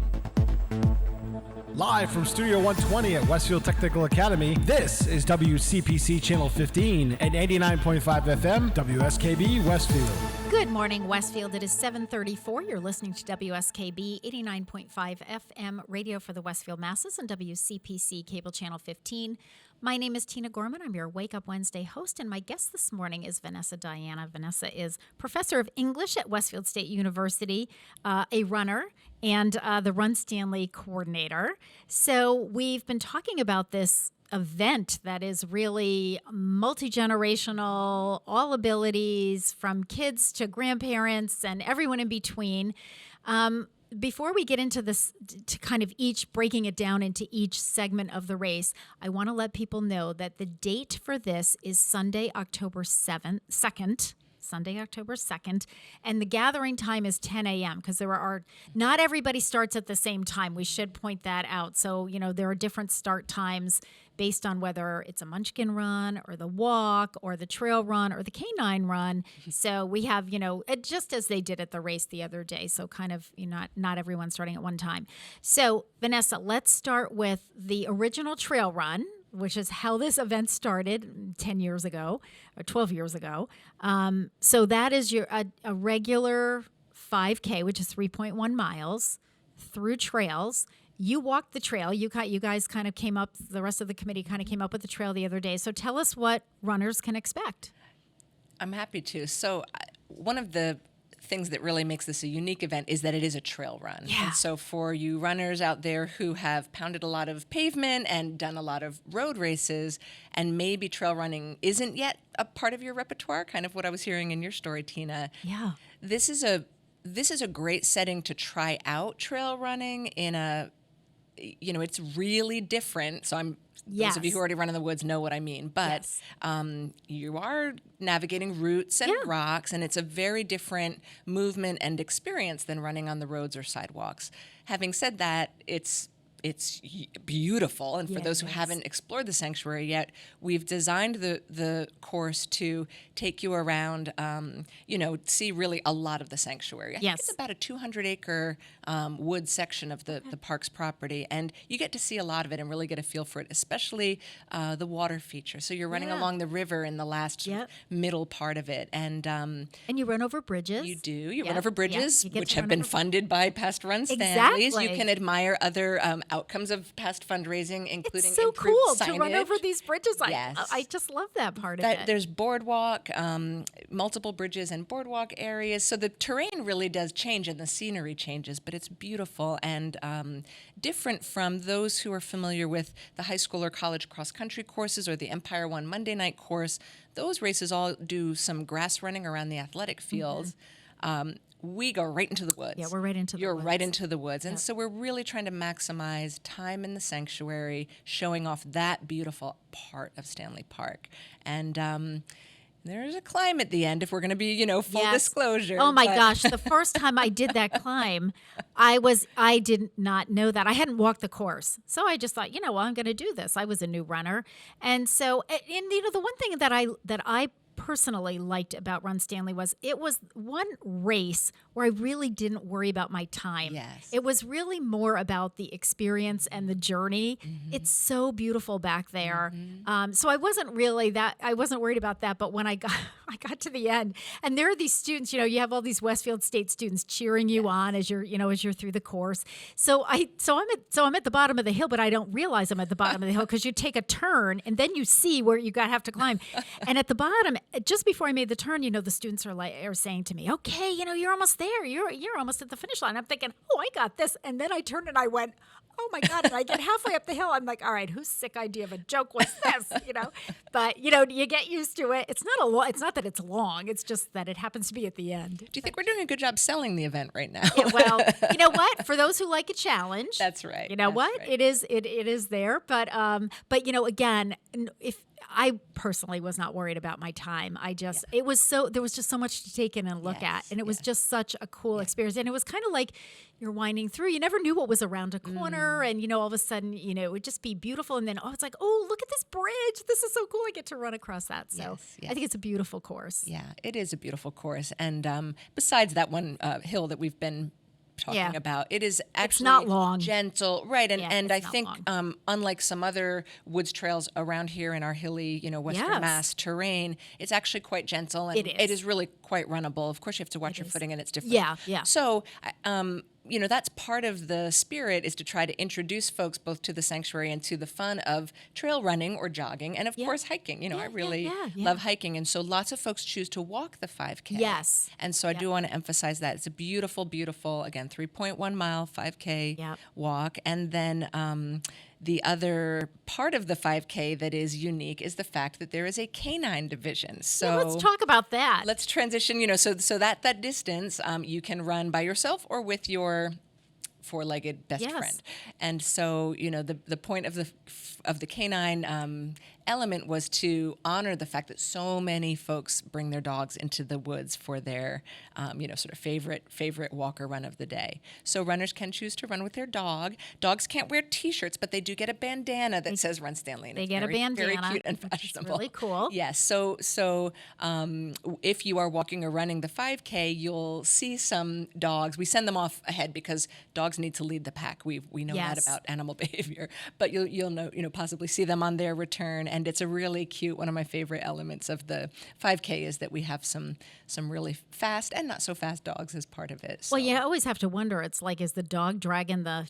Live from Studio 120 at Westfield Technical Academy, this is WCPC Channel 15 and 89.5 FM, WSKB Westfield. Good morning, Westfield. It is 7:34. You're listening to WSKB 89.5 FM radio for the Westfield Masses and WCPC Cable Channel 15. My name is Tina Gorman. I'm your Wake Up Wednesday host, and my guest this morning is Vanessa Diana. Vanessa is professor of English at Westfield State University, a runner, and the Run Stanley coordinator. So we've been talking about this event that is really multi-generational, all abilities from kids to grandparents and everyone in between. Before we get into this, to kind of each breaking it down into each segment of the race, I want to let people know that the date for this is Sunday, October 2nd. Sunday, October 2nd, and the gathering time is 10 a.m. because not everybody starts at the same time. We should point that out. So, there are different start times based on whether it's a Munchkin run or the walk or the trail run or the canine run. So we have, just as they did at the race the other day. So kind of, not everyone starting at one time. So Vanessa, let's start with the original trail run, which is how this event started 10 years ago or 12 years ago. So that is a regular 5K, which is 3.1 miles through trails. You walked the trail. You guys kind of came up, the rest of the committee kind of came up with the trail the other day. So tell us what runners can expect. I'm happy to. So one of the things that really makes this a unique event is that it is a trail run. Yeah. And so for you runners out there who have pounded a lot of pavement and done a lot of road races, and maybe trail running isn't yet a part of your repertoire, kind of what I was hearing in your story, Tina. Yeah. This is a great setting to try out trail running in a it's really different. So those of you who already run in the woods know what I mean. But you are navigating roots and rocks, and it's a very different movement and experience than running on the roads or sidewalks. Having said that, it's beautiful, and for those who haven't explored the sanctuary yet, we've designed the course to take you around, see really a lot of the sanctuary. I think it's about a 200-acre wood section of the park's property, and you get to see a lot of it and really get a feel for it, especially the water feature. So you're running along the river in the last sort of middle part of it, and you run over bridges. You do. You run over bridges, which have been funded by past Run Stanleys. You can admire other outcomes of past fundraising, including it's so improved cool signage. to run over these bridges. Yes. I just love that part of it. There's boardwalk, multiple bridges and boardwalk areas. So the terrain really does change and the scenery changes, but it's beautiful and different from those who are familiar with the high school or college cross-country courses or the Empire One Monday night course. Those races all do some grass running around the athletic fields. We go right into the woods. Yeah, we're right into the woods. You're right into the woods. And so we're really trying to maximize time in the sanctuary, showing off that beautiful part of Stanley Park. And there's a climb at the end if we're going to be, full disclosure. Oh my gosh, the first time I did that climb, I did not know that. I hadn't walked the course. So I just thought, I'm going to do this. I was a new runner. And so, the one thing that I personally liked about Run Stanley was it was one race where I really didn't worry about my time. Yes. It was really more about the experience and the journey. Mm-hmm. It's so beautiful back there. Mm-hmm. So I wasn't worried about that. But when I got to the end, and there are these students, you have all these Westfield State students cheering you on as you're through the course. So I'm at the bottom of the hill, but I don't realize I'm at the bottom of the hill because you take a turn and then you see where you have to climb. And at the bottom, just before I made the turn, the students are saying to me, "Okay, you're almost there. You're almost at the finish line." I'm thinking, "Oh, I got this." And then I turned and I went, "Oh my God!" And I get halfway up the hill. I'm like, "All right, whose sick idea of a joke was this?" But you get used to it. It's not that it's long. It's just that it happens to be at the end. Do you think we're doing a good job selling the event right now? Yeah, well, you know what? For those who like a challenge, that's right. Right. It is there. But again, if I personally was not worried about my time. There was just so much to take in and look at. And it was just such a cool experience. And it was kind of like you're winding through. You never knew what was around a corner. And, all of a sudden, it would just be beautiful. And then, it's like, oh, look at this bridge. This is so cool. I get to run across that. So I think it's a beautiful course. Yeah, it is a beautiful course. And besides that one hill that we've been talking about, it is actually it's not long. Gentle, right? And I think unlike some other woods trails around here in our hilly, Western Mass terrain, it's actually quite gentle and it is really quite runnable. Of course, you have to watch your footing, and it's different. Yeah. So, that's part of the spirit is to try to introduce folks both to the sanctuary and to the fun of trail running or jogging, and of course hiking. I really love hiking, and so lots of folks choose to walk the 5K. Yes. And so I do want to emphasize that it's a beautiful, beautiful, again, 3.1 mile 5K walk, and then the other part of the 5K that is unique is the fact that there is a canine division. So let's talk about that. Let's transition, so that distance you can run by yourself or with your four-legged best friend. And so, the point of the canine element was to honor the fact that so many folks bring their dogs into the woods for their, sort of favorite walk or run of the day. So runners can choose to run with their dog. Dogs can't wear T-shirts, but they do get a bandana that says Run Stanley. They get a bandana. Very cute and fashionable. It's really cool. Yes. So if you are walking or running the 5K, you'll see some dogs. We send them off ahead because dogs need to lead the pack. We know that about animal behavior. But you'll know, possibly see them on their return. And it's a really cute, one of my favorite elements of the 5K is that we have some really fast and not so fast dogs as part of it. So. Well, you always have to wonder, it's like, is the dog dragging the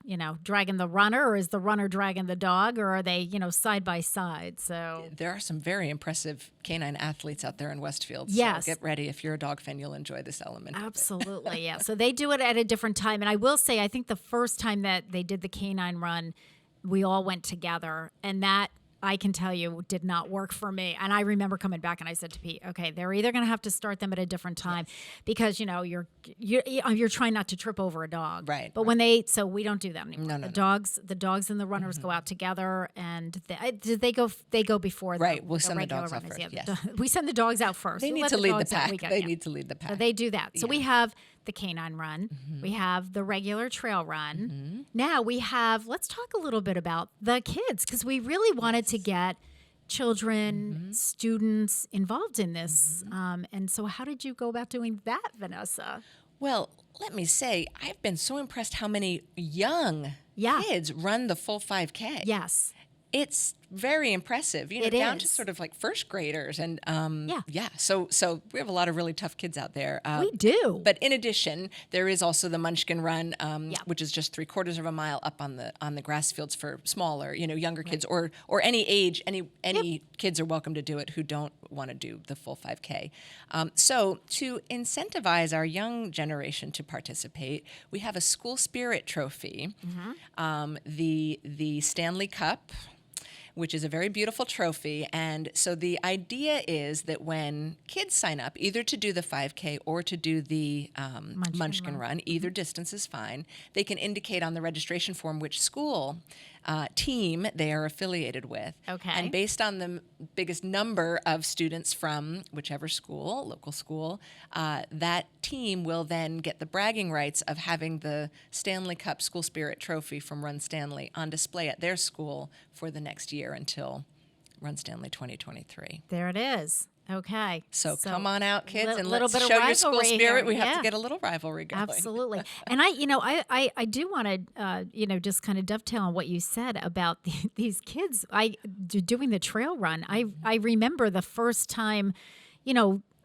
runner, or is the runner dragging the dog, or are they, side by side? So there are some very impressive canine athletes out there in Westfield. Yes. So get ready. If you're a dog fan, you'll enjoy this element. Absolutely, yeah. So they do it at a different time. And I will say, I think the first time that they did the canine run, we all went together, and that I can tell you did not work for me. And I remember coming back and I said to Pete, okay, they're either going to have to start them at a different time because, you're trying not to trip over a dog. Right. But so we don't do that anymore. The dogs and the runners go out together, and they go before Right. the, We'll the send the regular dogs out runners. first. Yeah, Yes. we send the dogs out first. They We need let to the lead the dogs out. pack. We go, They yeah. need to lead the pack. So they do that. So we have the canine run. We have the regular trail run. Now we have, let's talk a little bit about the kids, because we really wanted to get children, students involved in this. And so how did you go about doing that, Vanessa? Well, let me say, I've been so impressed how many young kids run the full 5K. Yes. It's very impressive, It down is. to sort of like first graders. And so we have a lot of really tough kids out there. We do. But in addition, there is also the Munchkin Run, which is just 3/4 of a mile up on the grass fields for smaller, younger kids or any age. Any kids are welcome to do it who don't want to do the full 5K. So to incentivize our young generation to participate, we have a school spirit trophy, the Stanley Cup, which is a very beautiful trophy. And so the idea is that when kids sign up, either to do the 5K or to do the Munchkin Run, either distance is fine, they can indicate on the registration form which school team they are affiliated with. Okay. And based on the biggest number of students from whichever school, local school, that team will then get the bragging rights of having the Stanley Cup School Spirit Trophy from Run Stanley on display at their school for the next year until Run Stanley 2023. There it is. Okay. So come on out, kids, and little let's bit of show your school rivalry spirit. here. We have Yeah. to get a little rivalry going. Absolutely. And I do want to, just kind of dovetail on what you said about these kids doing the trail run. I remember the first time,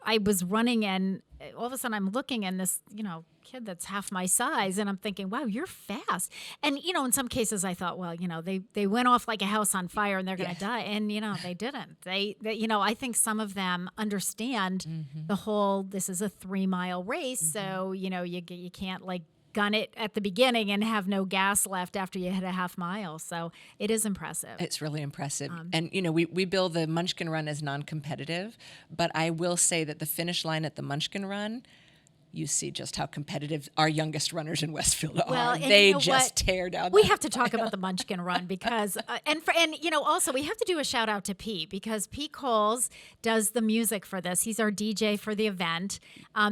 I was running and all of a sudden I'm looking and this, kid that's half my size and I'm thinking, wow, you're fast. And, in some cases I thought, well, they went off like a house on fire and they're going to die. And, they didn't. They, I think some of them understand the whole, this is a 3-mile race. So, you can't like gun it at the beginning and have no gas left after you hit a half mile. So it is impressive. It's really impressive. And, we bill the Munchkin Run as non-competitive, but I will say that the finish line at the Munchkin Run, you see just how competitive our youngest runners in Westfield are. They just tear down. We have to talk about the Munchkin Run because, also we have to do a shout out to Pete because Pete Coles does the music for this. He's our DJ for the event.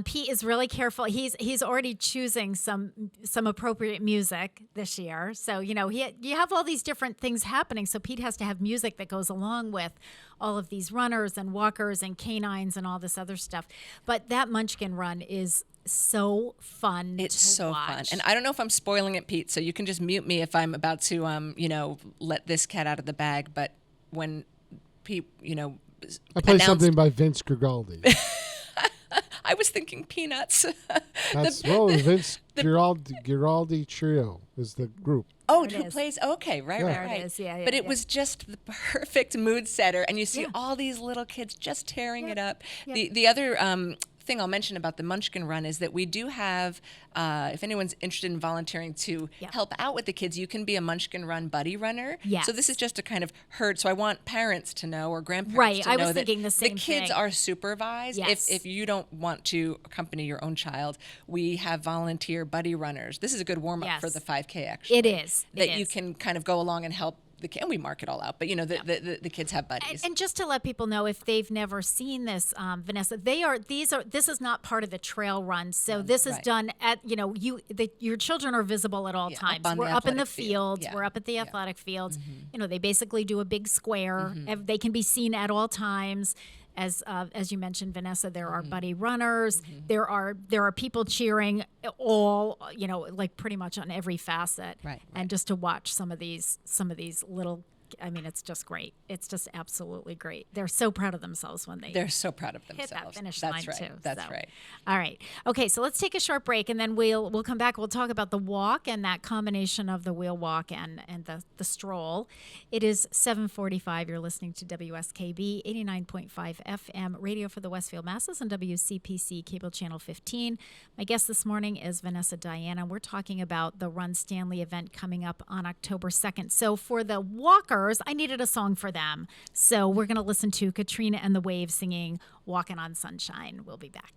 Pete is really careful. He's already choosing some appropriate music this year. So you have all these different things happening. So Pete has to have music that goes along with all of these runners and walkers and canines and all this other stuff. But that Munchkin Run is so fun. It's so watch. fun. And I don't know if I'm spoiling it, Pete, so you can just mute me if I'm about to, let this cat out of the bag. But when Pete, I played something by Vince Grigaldi. I was thinking Peanuts. That's Vince Grigaldi Trio is the group. Oh, who plays? Okay, right. It is. Yeah, but it was just the perfect mood setter, and you see all these little kids just tearing it up. Yeah. The other thing I'll mention about the Munchkin Run is that we do have, if anyone's interested in volunteering to help out with the kids, you can be a Munchkin Run buddy runner. Yes. So this is just a kind of herd. So I want parents to know or grandparents right. to I know was that thinking the same the kids thing. are supervised. Yes. If you don't want to accompany your own child, we have volunteer buddy runners. This is a good warm-up for the 5K, actually. It is. You can kind of go along and help. And we mark it all out, but the kids have buddies. And just to let people know, if they've never seen this, Vanessa, this is not part of the trail run. So this is done at your children are visible at all times. We're up in the fields. We're up at the athletic fields. They basically do a big square. They can be seen at all times. As you mentioned, Vanessa, there are buddy runners. There are people cheering all, like pretty much on every facet. Right. And just to watch some of these little, it's just great. It's just absolutely great. They're so proud of themselves when they're so proud of themselves. Hit that finish That's line right. too. That's right. All right. Okay, so let's take a short break and then we'll come back. We'll talk about the walk and that combination of the wheel walk and the stroll. It is 7:45. You're listening to WSKB 89.5 FM radio for the Westfield Masses and WCPC cable channel 15. My guest this morning is Vanessa Diana. We're talking about the Run Stanley event coming up on October 2nd. So for the walker hers. I needed a song for them. So we're going to listen to Katrina and the Waves singing Walking on Sunshine. We'll be back.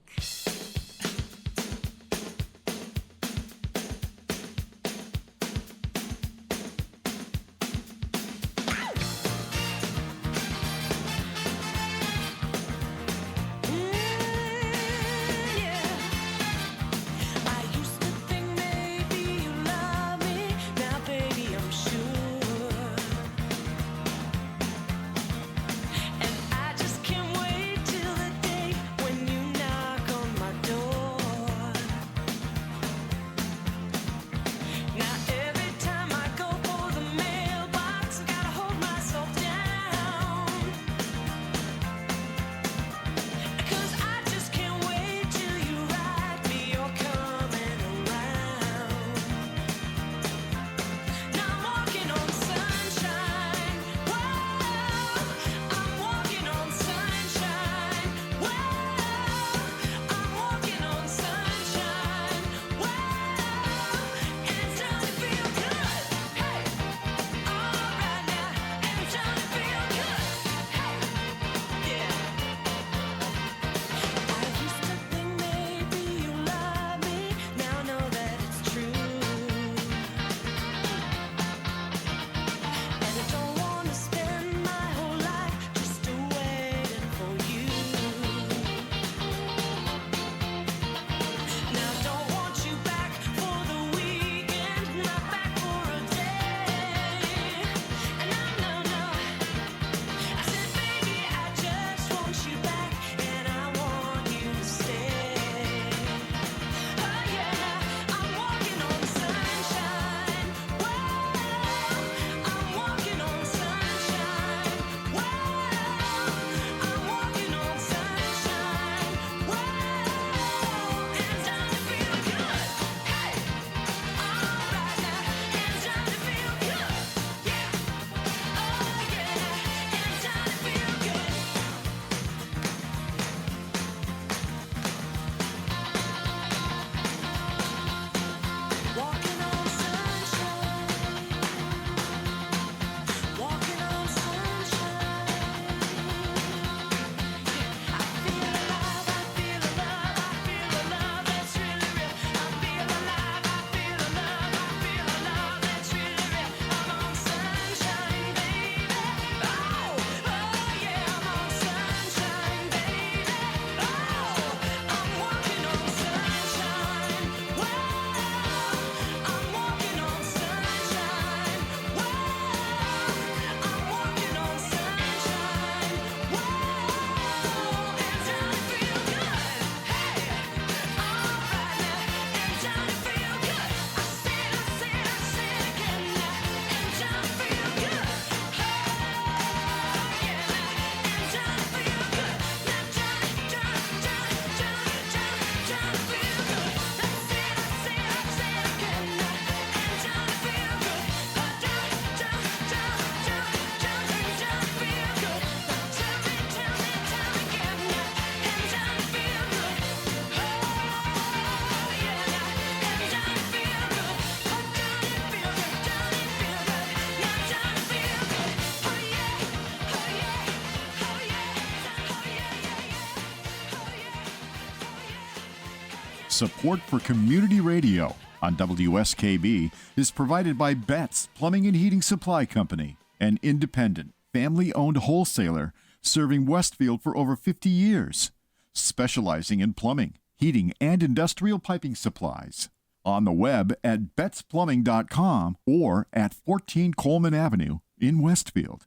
Support for community radio on WSKB is provided by Betts Plumbing and Heating Supply Company, an independent, family-owned wholesaler serving Westfield for over 50 years, specializing in plumbing, heating, and industrial piping supplies. On the web at bettsplumbing.com or at 14 Coleman Avenue in Westfield.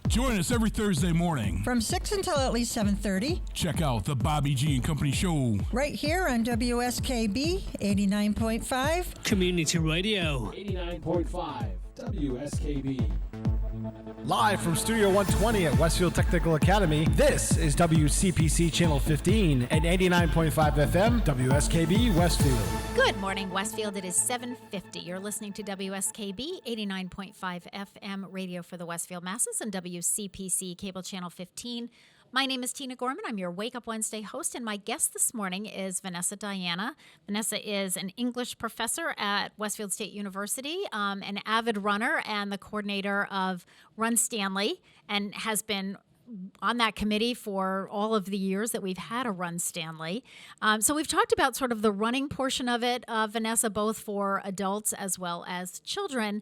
Join us every Thursday morning from 6 until at least 7:30. Check out the Bobby G and Company Show right here on WSKB 89.5 Community Radio. 89.5 WSKB. Live from Studio 120 at Westfield Technical Academy, this is WCPC Channel 15 and 89.5 FM, WSKB Westfield. Good morning, Westfield. It is 7:50. You're listening to WSKB 89.5 FM radio for the Westfield Masses and WCPC Cable Channel 15. My name is Tina Gorman. I'm your Wake Up Wednesday host, and my guest this morning is Vanessa Diana. Vanessa is an English professor at Westfield State University, an avid runner, and the coordinator of Run Stanley, and has been on that committee for all of the years that we've had a Run Stanley. So we've talked about sort of the running portion of it, Vanessa, both for adults as well as children.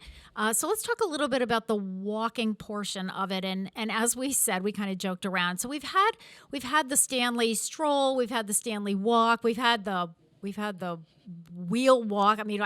So let's talk a little bit about the walking portion of it. And as we said, we kind of joked around. So we've had the Stanley stroll, we've had the Stanley walk, we've had the wheel walk. I mean,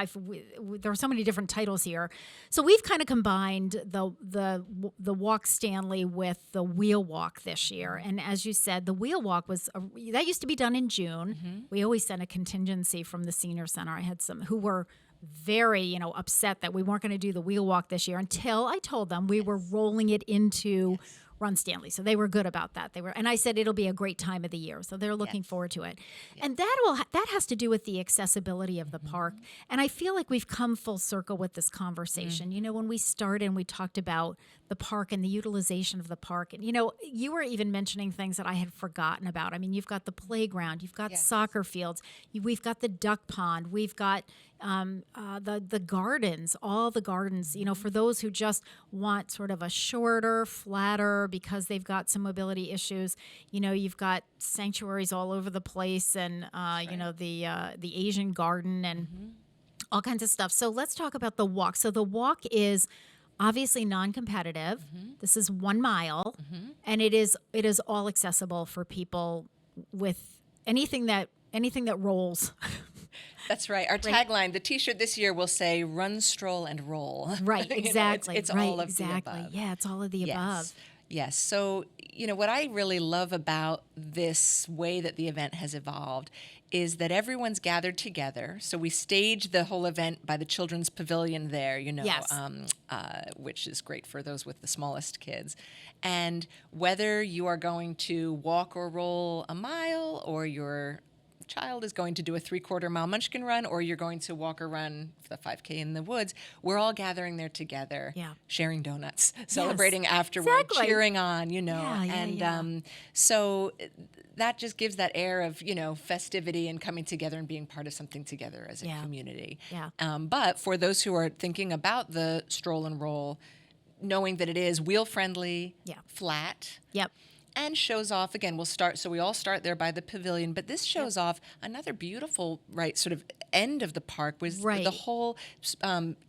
there are so many different titles here. So we've kind of combined the walk Stanley with the wheel walk this year. And as you said, the wheel walk that used to be done in June. Mm-hmm. We always sent a contingency from the senior center. I had some who were very, upset that we weren't going to do the wheel walk this year until I told them we were rolling it into Run Stanley. So they were good about that. And I said it'll be a great time of the year. So they're looking forward to it. Yes. And that has to do with the accessibility of the park. And I feel like we've come full circle with this conversation. When we started and we talked about the park and the utilization of the park, and you were even mentioning things that I had forgotten about. I mean, you've got the playground, you've got soccer fields, we've got the duck pond, we've got the gardens, all the gardens, for those who just want sort of a shorter, flatter, because they've got some mobility issues. You've got sanctuaries all over the place, and the Asian garden and all kinds of stuff. So let's talk about the walk. So the walk is obviously non-competitive. This is 1 mile, and it is all accessible for people with anything that rolls. That's right. Our tagline, the T-shirt this year will say "Run, Stroll, and Roll." Right, exactly. It's right, all of exactly. the above. Yeah, it's all of the above. Yes. So, what I really love about this way that the event has evolved is that everyone's gathered together. So we stage the whole event by the children's pavilion there, which is great for those with the smallest kids. And whether you are going to walk or roll a mile, or your child is going to do a 3/4 mile Munchkin run, or you're going to walk or run the 5K in the woods, we're all gathering there together, sharing donuts, celebrating afterward, cheering on, so that just gives that air of, festivity and coming together and being part of something together as a community. But for those who are thinking about the stroll and roll, knowing that it is wheel friendly, flat. And shows off, again, we all start there by the pavilion, but this shows off another beautiful, sort of end of the park was the whole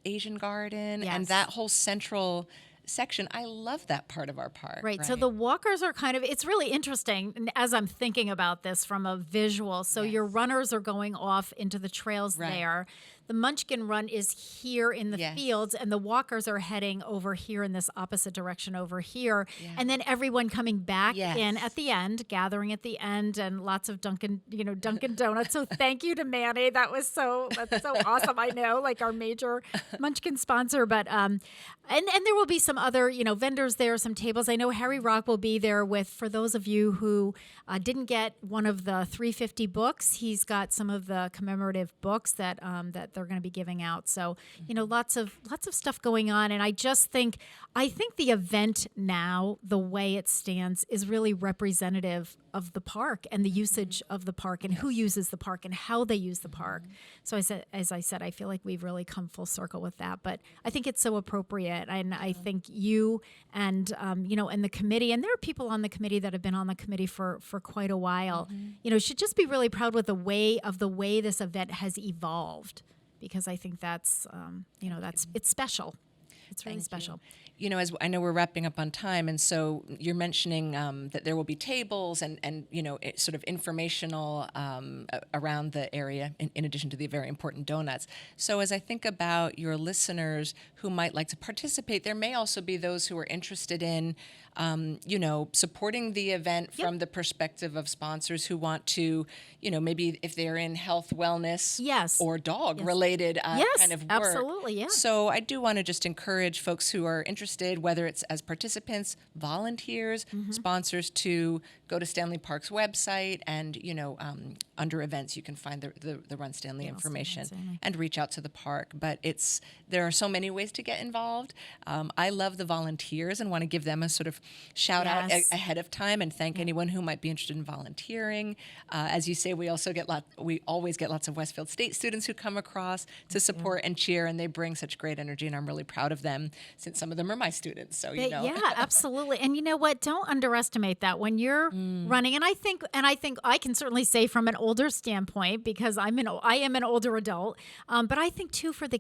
Asian garden and that whole central section. I love that part of our park. Right. So the walkers are it's really interesting as I'm thinking about this from a visual. So your runners are going off into the trails there. The Munchkin Run is here in the fields, and the walkers are heading over here in this opposite direction over here. And then everyone coming back in at the end, gathering at the end, and lots of Dunkin' Donuts. So thank you to Manny. That's so awesome. I know, like our major Munchkin sponsor, but and there will be some other, vendors there, some tables. I know Harry Rock will be there for those of you who didn't get one of the 350 books. He's got some of the commemorative books that they're going to be giving out. So, lots of stuff going on. And I think the event now, the way it stands, is really representative of the park and the usage of the park and who uses the park and how they use the park. So as I said, I feel like we've really come full circle with that. But I think it's so appropriate. And I think you and, and the committee, and there are people on the committee that have been on the committee for quite a while, should just be really proud with the way this event has evolved. Because I think that's, it's special. It's really special. As I know we're wrapping up on time, and so you're mentioning that there will be tables and sort of informational around the area in addition to the very important donuts. So as I think about your listeners who might like to participate, there may also be those who are interested in supporting the event from the perspective of sponsors who want to, maybe if they're in health, wellness, or dog related kind of work. Absolutely, yeah. So I do want to just encourage encourage folks who are interested, whether it's as participants, volunteers, sponsors, to go to Stanley Park's website, and under events you can find the Run Stanley information and reach out to the park. But there are so many ways to get involved. I love the volunteers and want to give them a sort of shout out ahead of time and thank anyone who might be interested in volunteering. As you say, we always get lots of Westfield State students who come across to support and cheer, and they bring such great energy, and I'm really proud of them since some of them are my students. So Yeah, absolutely. And you know what? Don't underestimate that when you're running. And I think I can certainly say from an older standpoint, because I am an older adult, but I think too for the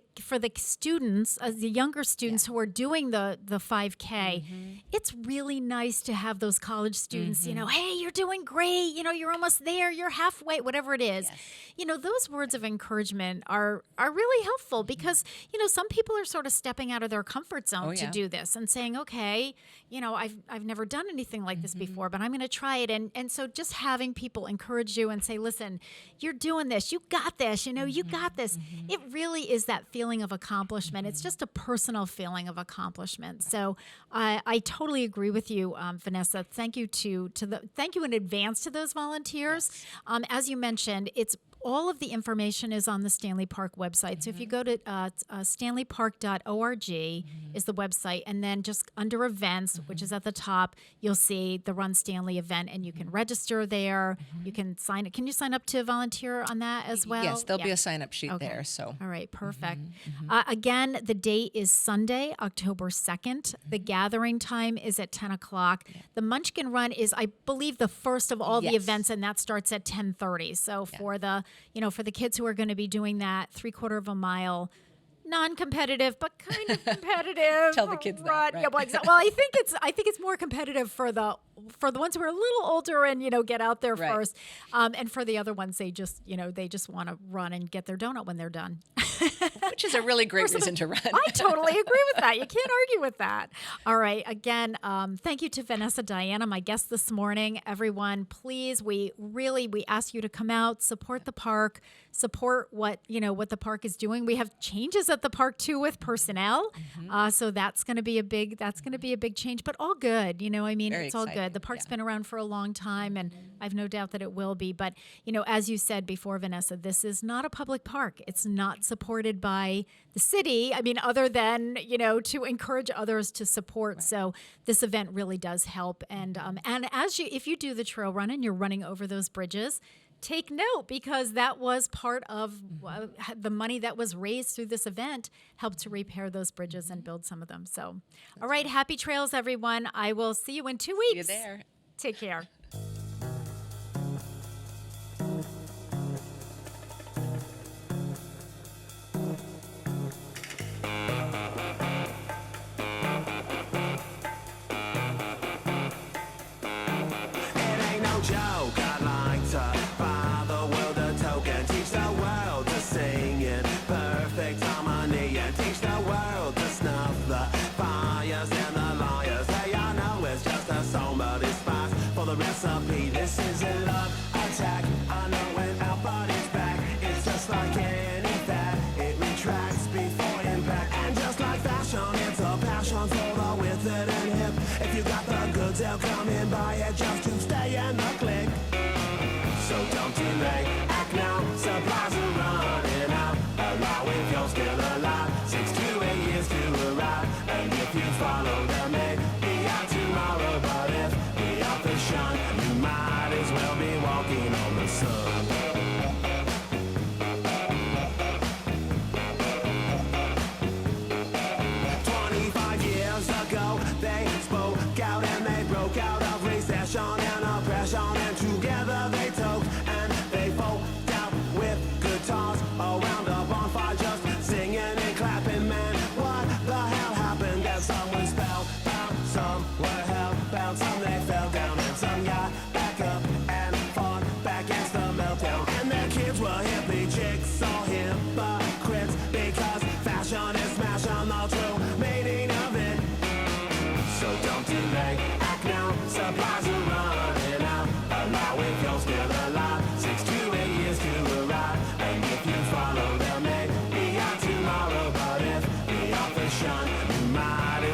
students, the younger students who are doing the 5K, it's really nice to have those college students. Hey, you're doing great. You're almost there. You're halfway. Whatever it is, those words of encouragement are really helpful, because some people are sort of stepping out of their comfort zone to do this and saying, okay, I've never done anything like this before, but I'm going to try it. And so just having people encourage you and say, listen, you're doing this, you got this, you got this. It really is that feeling of accomplishment. It's just a personal feeling of accomplishment. So I totally agree with you, Vanessa. Thank you thank you in advance to those volunteers. As you mentioned, all of the information is on the Stanley Park website. So if you go to stanleypark.org is the website, and then just under events, which is at the top, you'll see the Run Stanley event, and you can register there. You can sign up. Can you sign up to volunteer on that as well? Yes, there'll be a sign-up sheet there. So all right, perfect. Again, the date is Sunday, October 2nd. The gathering time is at 10 o'clock. The Munchkin Run is, I believe, the first of all the events, and that starts at 10:30. So for the kids who are going to be doing that 3/4 of a mile, non-competitive but kind of competitive. Tell the kids run. that. Right? Yeah, well, exactly. Well, I think it's more competitive for the ones who are a little older and get out there first. And for the other ones, they just want to run and get their donut when they're done. Which is a really great reason to run. I totally agree with that. You can't argue with that. All right. Again, thank you to Vanessa Diana, my guest this morning. Everyone, please, we ask you to come out, support the park, support what the park is doing. We have changes at the park too with personnel. So that's going to be a big change, but all good. Very it's all exciting. good. The park's been around for a long time, and I have no doubt that it will be. But, as you said before, Vanessa, this is not a public park. It's not supported by the city. I mean, other than, to encourage others to support. Right. So this event really does help. And if you do the trail run and you're running over those bridges, take note, because that was part of the money that was raised through this event helped to repair those bridges and build some of them. So, all right, happy trails, everyone. I will see you in 2 weeks. See you there. Take care. Recipe. This is a love attack. I know when our body's back, it's just like any fat. It retracts before impact, and just like fashion, it's a passion for the with it and hip. If you got the goods, they'll come and buy it just to stay in the click. So don't delay, act now. Supplies are running out. Allow if you're still alive. 6 to 8 years to arrive, and if you follow the make, be out tomorrow. But if you might as well be walking on the sun. 25 years ago, they spoke out and they broke out of recession and oppression and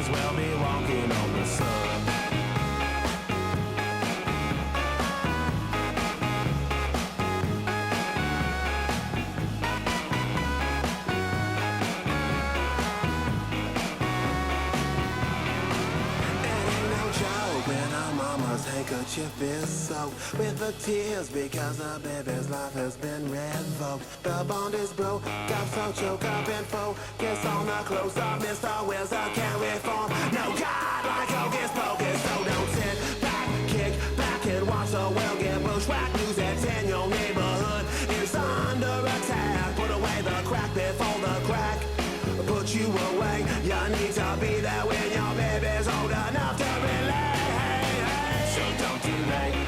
as well be walking on the sun. Handkerchief is soaked with the tears because the baby's life has been revoked. The bond is broke, got so choke up and focus on the close up. Mr. Wills, I can't reform. No God like hocus pocus, so don't sit back, kick back and watch the world get bushwhacked. News at 10, your neighborhood is under attack. Put away the crack before the crack put you away. You need to be there when your baby's old enough to relate.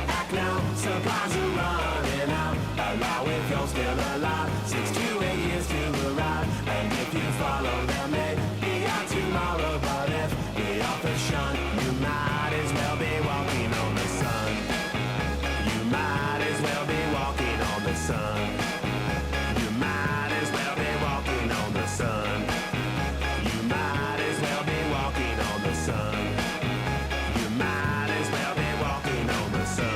Act now, supplies are running out. Allow if you're still alive, 6 to 8 years to arrive. And if you follow them, maybe out tomorrow. But if the office shun, you might as well be walking on the sun. You might as well be walking on the sun. You might as well be walking on the sun. You might as well be walking on the sun. You might as well be walking on the sun.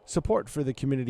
Support for the community